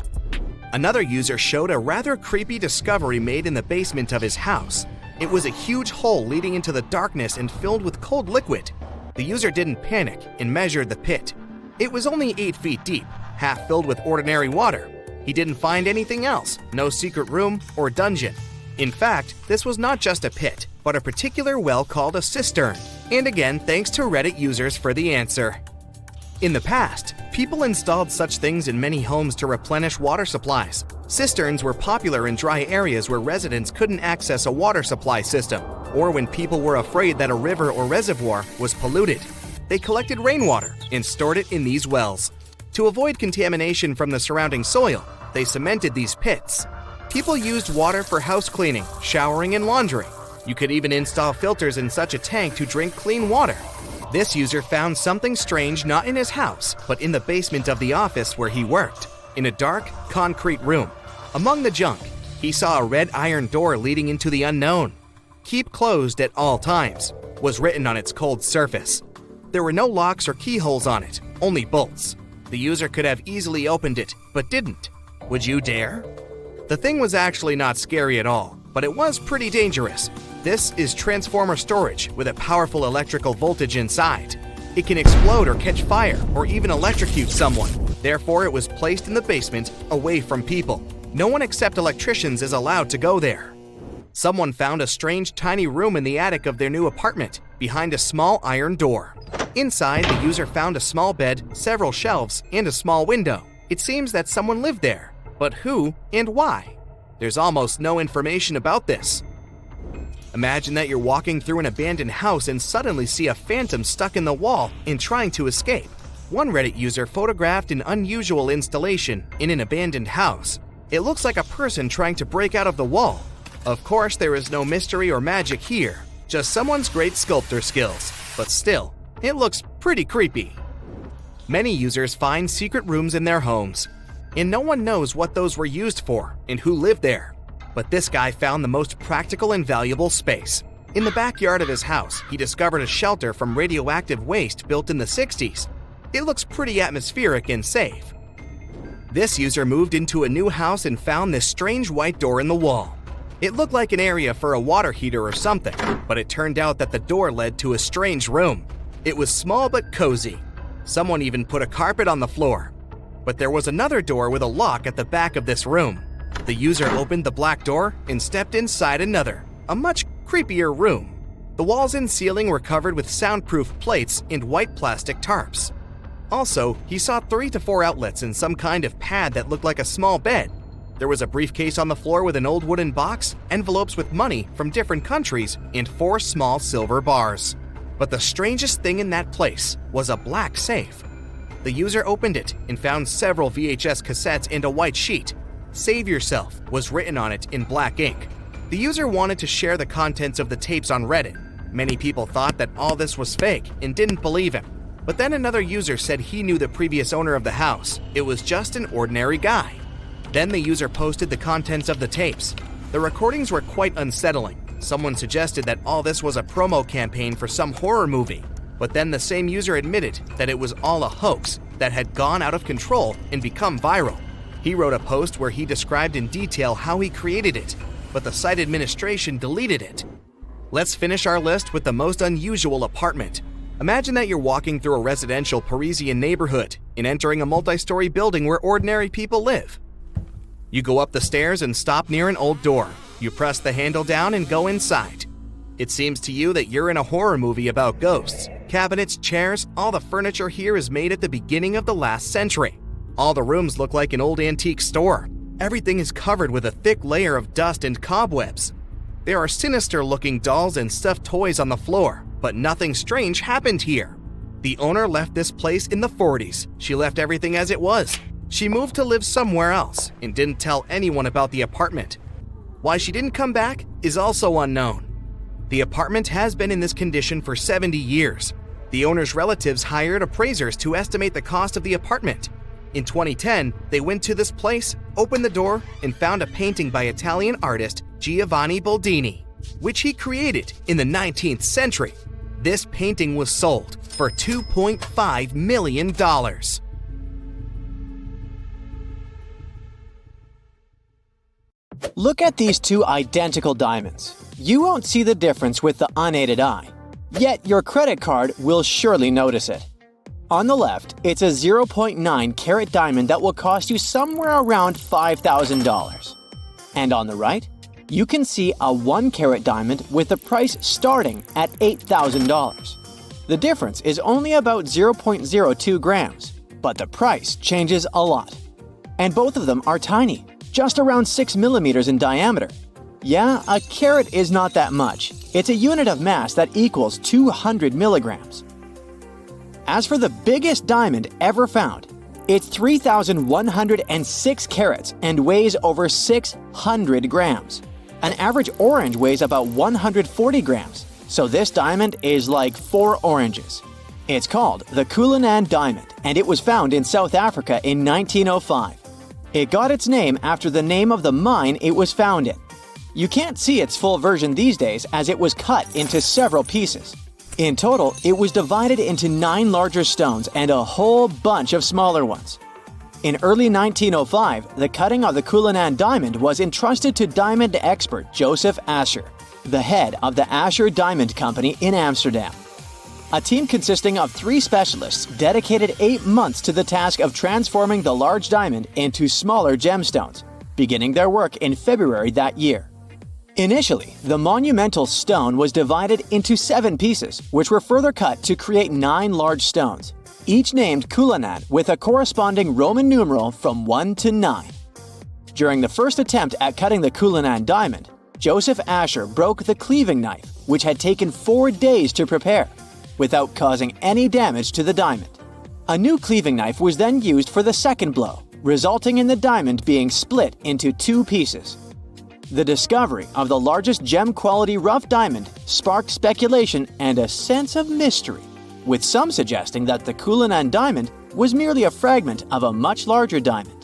Another user showed a rather creepy discovery made in the basement of his house. It was a huge hole leading into the darkness and filled with cold liquid. The user didn't panic and measured the pit. It was only 8 feet deep, half filled with ordinary water. He didn't find anything else, no secret room or dungeon. In fact, this was not just a pit, but a particular well called a cistern. And again, thanks to Reddit users for the answer. In the past, people installed such things in many homes to replenish water supplies. Cisterns were popular in dry areas where residents couldn't access a water supply system, or when people were afraid that a river or reservoir was polluted. They collected rainwater and stored it in these wells. To avoid contamination from the surrounding soil, they cemented these pits. People used water for house cleaning, showering, and laundry. You could even install filters in such a tank to drink clean water. This user found something strange not in his house, but in the basement of the office where he worked, in a dark, concrete room. Among the junk, he saw a red iron door leading into the unknown. "Keep closed at all times" was written on its cold surface. There were no locks or keyholes on it, only bolts. The user could have easily opened it, but didn't. Would you dare? The thing was actually not scary at all, but it was pretty dangerous. This is transformer storage with a powerful electrical voltage inside. It can explode or catch fire or even electrocute someone. Therefore, it was placed in the basement away from people. No one except electricians is allowed to go there. Someone found a strange tiny room in the attic of their new apartment, behind a small iron door. Inside, the user found a small bed, several shelves, and a small window. It seems that someone lived there, but who and why? There's almost no information about this. Imagine that you're walking through an abandoned house and suddenly see a phantom stuck in the wall and trying to escape. One Reddit user photographed an unusual installation in an abandoned house. It looks like a person trying to break out of the wall. Of course, there is no mystery or magic here, just someone's great sculptor skills, but still, it looks pretty creepy. Many users find secret rooms in their homes, and no one knows what those were used for and who lived there. But this guy found the most practical and valuable space. In the backyard of his house, he discovered a shelter from radioactive waste built in the 60s. It looks pretty atmospheric and safe. This user moved into a new house and found this strange white door in the wall. It looked like an area for a water heater or something, but it turned out that the door led to a strange room. It was small but cozy. Someone even put a carpet on the floor. But there was another door with a lock at the back of this room. The user opened the black door and stepped inside another, a much creepier room. The walls and ceiling were covered with soundproof plates and white plastic tarps. Also, he saw 3 to 4 outlets and some kind of pad that looked like a small bed. There was a briefcase on the floor with an old wooden box, envelopes with money from different countries, and 4 small silver bars. But the strangest thing in that place was a black safe. The user opened it and found several VHS cassettes and a white sheet. "Save yourself" was written on it in black ink. The user wanted to share the contents of the tapes on Reddit. Many people thought that all this was fake and didn't believe him. But then another user said he knew the previous owner of the house. It was just an ordinary guy. Then the user posted the contents of the tapes. The recordings were quite unsettling. Someone suggested that all this was a promo campaign for some horror movie. But then the same user admitted that it was all a hoax that had gone out of control and become viral. He wrote a post where he described in detail how he created it, but the site administration deleted it. Let's finish our list with the most unusual apartment. Imagine that you're walking through a residential Parisian neighborhood and entering a multi-story building where ordinary people live. You go up the stairs and stop near an old door. You press the handle down and go inside. It seems to you that you're in a horror movie about ghosts. Cabinets, chairs, all the furniture here is made at the beginning of the last century. All the rooms look like an old antique store. Everything is covered with a thick layer of dust and cobwebs. There are sinister-looking dolls and stuffed toys on the floor, but nothing strange happened here. The owner left this place in the 40s. She left everything as it was. She moved to live somewhere else and didn't tell anyone about the apartment. Why she didn't come back is also unknown. The apartment has been in this condition for 70 years. The owner's relatives hired appraisers to estimate the cost of the apartment. In 2010, they went to this place, opened the door, and found a painting by Italian artist Giovanni Boldini, which he created in the 19th century. This painting was sold for $2.5 million. Look at these 2 identical diamonds. You won't see the difference with the unaided eye, yet your credit card will surely notice it. On the left, it's a 0.9 carat diamond that will cost you somewhere around $5,000. And on the right, you can see a 1 carat diamond with the price starting at $8,000. The difference is only about 0.02 grams, but the price changes a lot. And both of them are tiny, just around 6 millimeters in diameter. Yeah, a carat is not that much. It's a unit of mass that equals 200 milligrams. As for the biggest diamond ever found, it's 3,106 carats and weighs over 600 grams. An average orange weighs about 140 grams, so this diamond is like 4 oranges. It's called the Cullinan Diamond, and it was found in South Africa in 1905. It got its name after the name of the mine it was found in. You can't see its full version these days as it was cut into several pieces. In total, it was divided into 9 larger stones and a whole bunch of smaller ones. In early 1905, the cutting of the Cullinan diamond was entrusted to diamond expert Joseph Asher, the head of the Asher Diamond Company in Amsterdam. A team consisting of 3 specialists dedicated 8 months to the task of transforming the large diamond into smaller gemstones, beginning their work in February that year. Initially, the monumental stone was divided into 7 pieces, which were further cut to create 9 large stones, each named Cullinan with a corresponding Roman numeral from 1 to 9. During the first attempt at cutting the Cullinan diamond, Joseph Asher broke the cleaving knife, which had taken 4 days to prepare, without causing any damage to the diamond. A new cleaving knife was then used for the second blow, resulting in the diamond being split into 2 pieces. The discovery of the largest gem-quality rough diamond sparked speculation and a sense of mystery, with some suggesting that the Cullinan diamond was merely a fragment of a much larger diamond.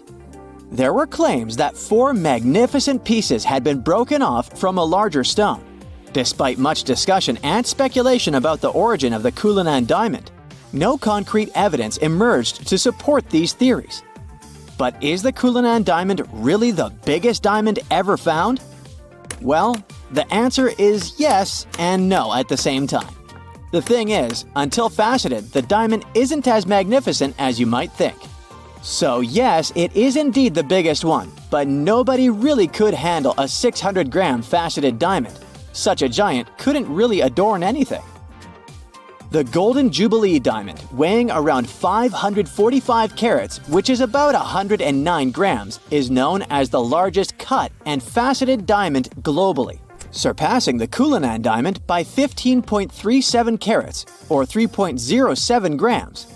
There were claims that 4 magnificent pieces had been broken off from a larger stone. Despite much discussion and speculation about the origin of the Cullinan diamond, no concrete evidence emerged to support these theories. But is the Cullinan diamond really the biggest diamond ever found? Well, the answer is yes and no at the same time. The thing is, until faceted, the diamond isn't as magnificent as you might think. So yes, it is indeed the biggest one, but nobody really could handle a 600-gram faceted diamond. Such a giant couldn't really adorn anything. The Golden Jubilee diamond, weighing around 545 carats, which is about 109 grams, is known as the largest cut and faceted diamond globally, surpassing the Cullinan diamond by 15.37 carats, or 3.07 grams.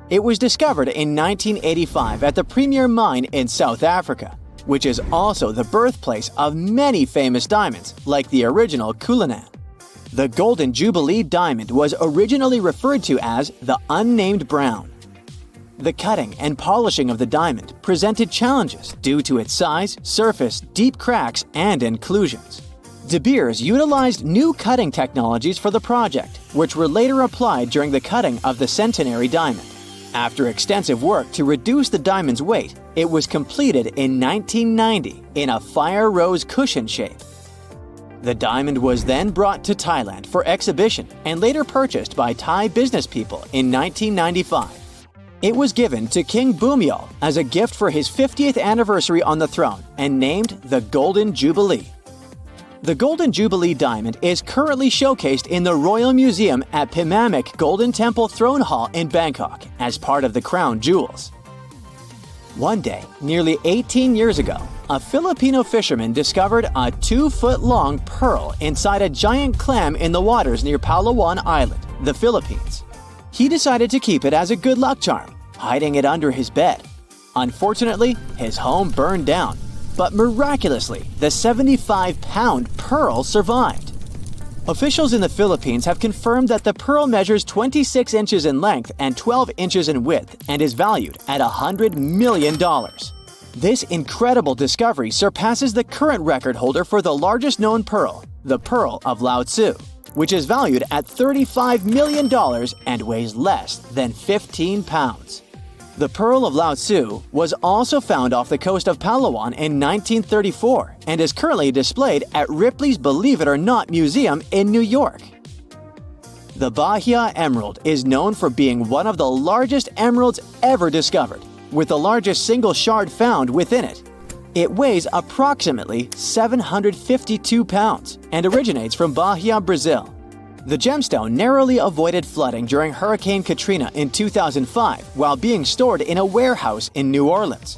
It was discovered in 1985 at the Premier Mine in South Africa, which is also the birthplace of many famous diamonds, like the original Cullinan. The Golden Jubilee diamond was originally referred to as the unnamed brown. The cutting and polishing of the diamond presented challenges due to its size, surface, deep cracks, and inclusions. De Beers utilized new cutting technologies for the project, which were later applied during the cutting of the Centenary diamond. After extensive work to reduce the diamond's weight, it was completed in 1990 in a fire rose cushion shape. The diamond was then brought to Thailand for exhibition and later purchased by Thai business people in 1995. It was given to King Bhumibol as a gift for his 50th anniversary on the throne and named the Golden Jubilee. The Golden Jubilee diamond is currently showcased in the Royal Museum at Phimmamak Golden Temple Throne Hall in Bangkok as part of the crown jewels. One day, nearly 18 years ago, a Filipino fisherman discovered a 2-foot-long pearl inside a giant clam in the waters near Palawan Island, the Philippines. He decided to keep it as a good luck charm, hiding it under his bed. Unfortunately, his home burned down, but miraculously, the 75-pound pearl survived. Officials in the Philippines have confirmed that the pearl measures 26 inches in length and 12 inches in width and is valued at $100 million. This incredible discovery surpasses the current record holder for the largest known pearl, the Pearl of Lao Tzu, which is valued at $35 million and weighs less than 15 pounds. The Pearl of Lao Tzu was also found off the coast of Palawan in 1934 and is currently displayed at Ripley's Believe It or Not Museum in New York. The Bahia Emerald is known for being one of the largest emeralds ever discovered, with the largest single shard found within it. It weighs approximately 752 pounds and originates from Bahia, Brazil. The gemstone narrowly avoided flooding during Hurricane Katrina in 2005 while being stored in a warehouse in New Orleans.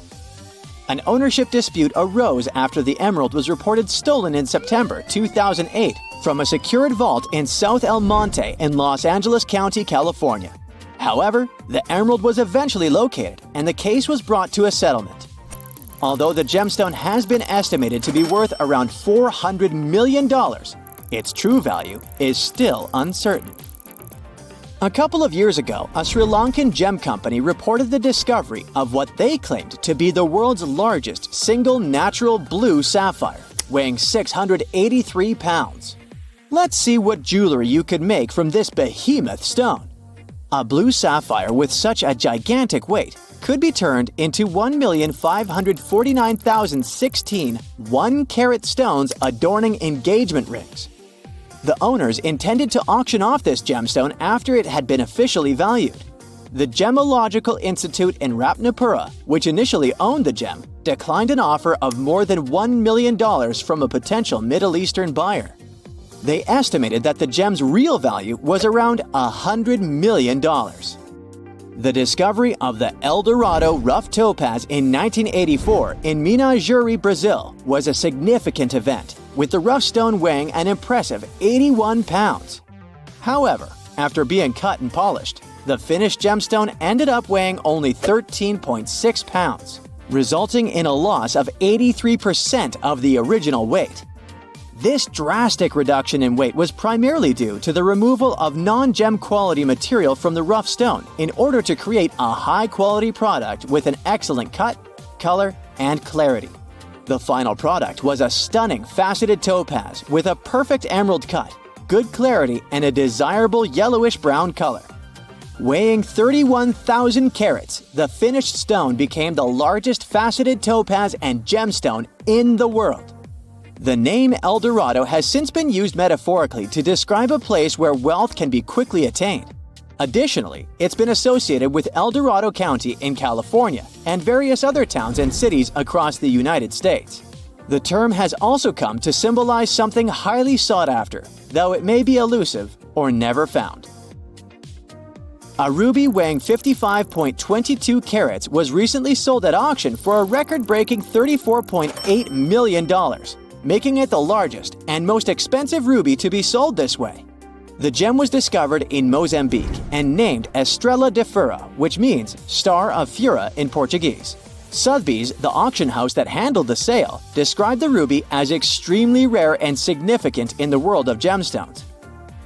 An ownership dispute arose after the emerald was reported stolen in September 2008 from a secured vault in South El Monte in Los Angeles County, California. However, the emerald was eventually located and the case was brought to a settlement. Although the gemstone has been estimated to be worth around $400 million, its true value is still uncertain. A couple of years ago, a Sri Lankan gem company reported the discovery of what they claimed to be the world's largest single natural blue sapphire, weighing 683 pounds. Let's see what jewelry you could make from this behemoth stone. A blue sapphire with such a gigantic weight could be turned into 1,549,016 1-carat stones adorning engagement rings. The owners intended to auction off this gemstone after it had been officially valued. The Gemological Institute in Ratnapura, which initially owned the gem, declined an offer of more than $1 million from a potential Middle Eastern buyer. They estimated that the gem's real value was around $100 million. The discovery of the El Dorado rough topaz in 1984 in Minas Gerais, Brazil, was a significant event. with the rough stone weighing an impressive 81 pounds. However, after being cut and polished, the finished gemstone ended up weighing only 13.6 pounds, resulting in a loss of 83% of the original weight. This drastic reduction in weight was primarily due to the removal of non-gem quality material from the rough stone in order to create a high-quality product with an excellent cut, color, and clarity. The final product was a stunning faceted topaz with a perfect emerald cut, good clarity, and a desirable yellowish-brown color. Weighing 31,000 carats, the finished stone became the largest faceted topaz and gemstone in the world. The name El Dorado has since been used metaphorically to describe a place where wealth can be quickly attained. Additionally, it's been associated with El Dorado County in California and various other towns and cities across the United States. The term has also come to symbolize something highly sought after, though it may be elusive or never found. A ruby weighing 55.22 carats was recently sold at auction for a record-breaking $34.8 million, making it the largest and most expensive ruby to be sold this way. The gem was discovered in Mozambique and named Estrela de Fura, which means Star of Fura in Portuguese. Sotheby's, the auction house that handled the sale, described the ruby as extremely rare and significant in the world of gemstones.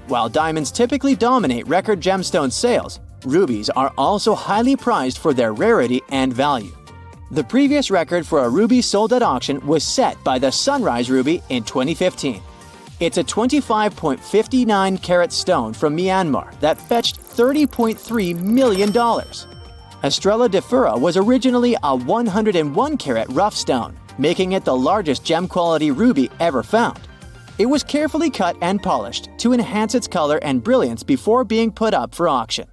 While diamonds typically dominate record gemstone sales, rubies are also highly prized for their rarity and value. The previous record for a ruby sold at auction was set by the Sunrise Ruby in 2015. It's a 25.59 carat stone from Myanmar that fetched $30.3 million. Estrela de Fura was originally a 101 carat rough stone, making it the largest gem-quality ruby ever found. It was carefully cut and polished to enhance its color and brilliance before being put up for auction.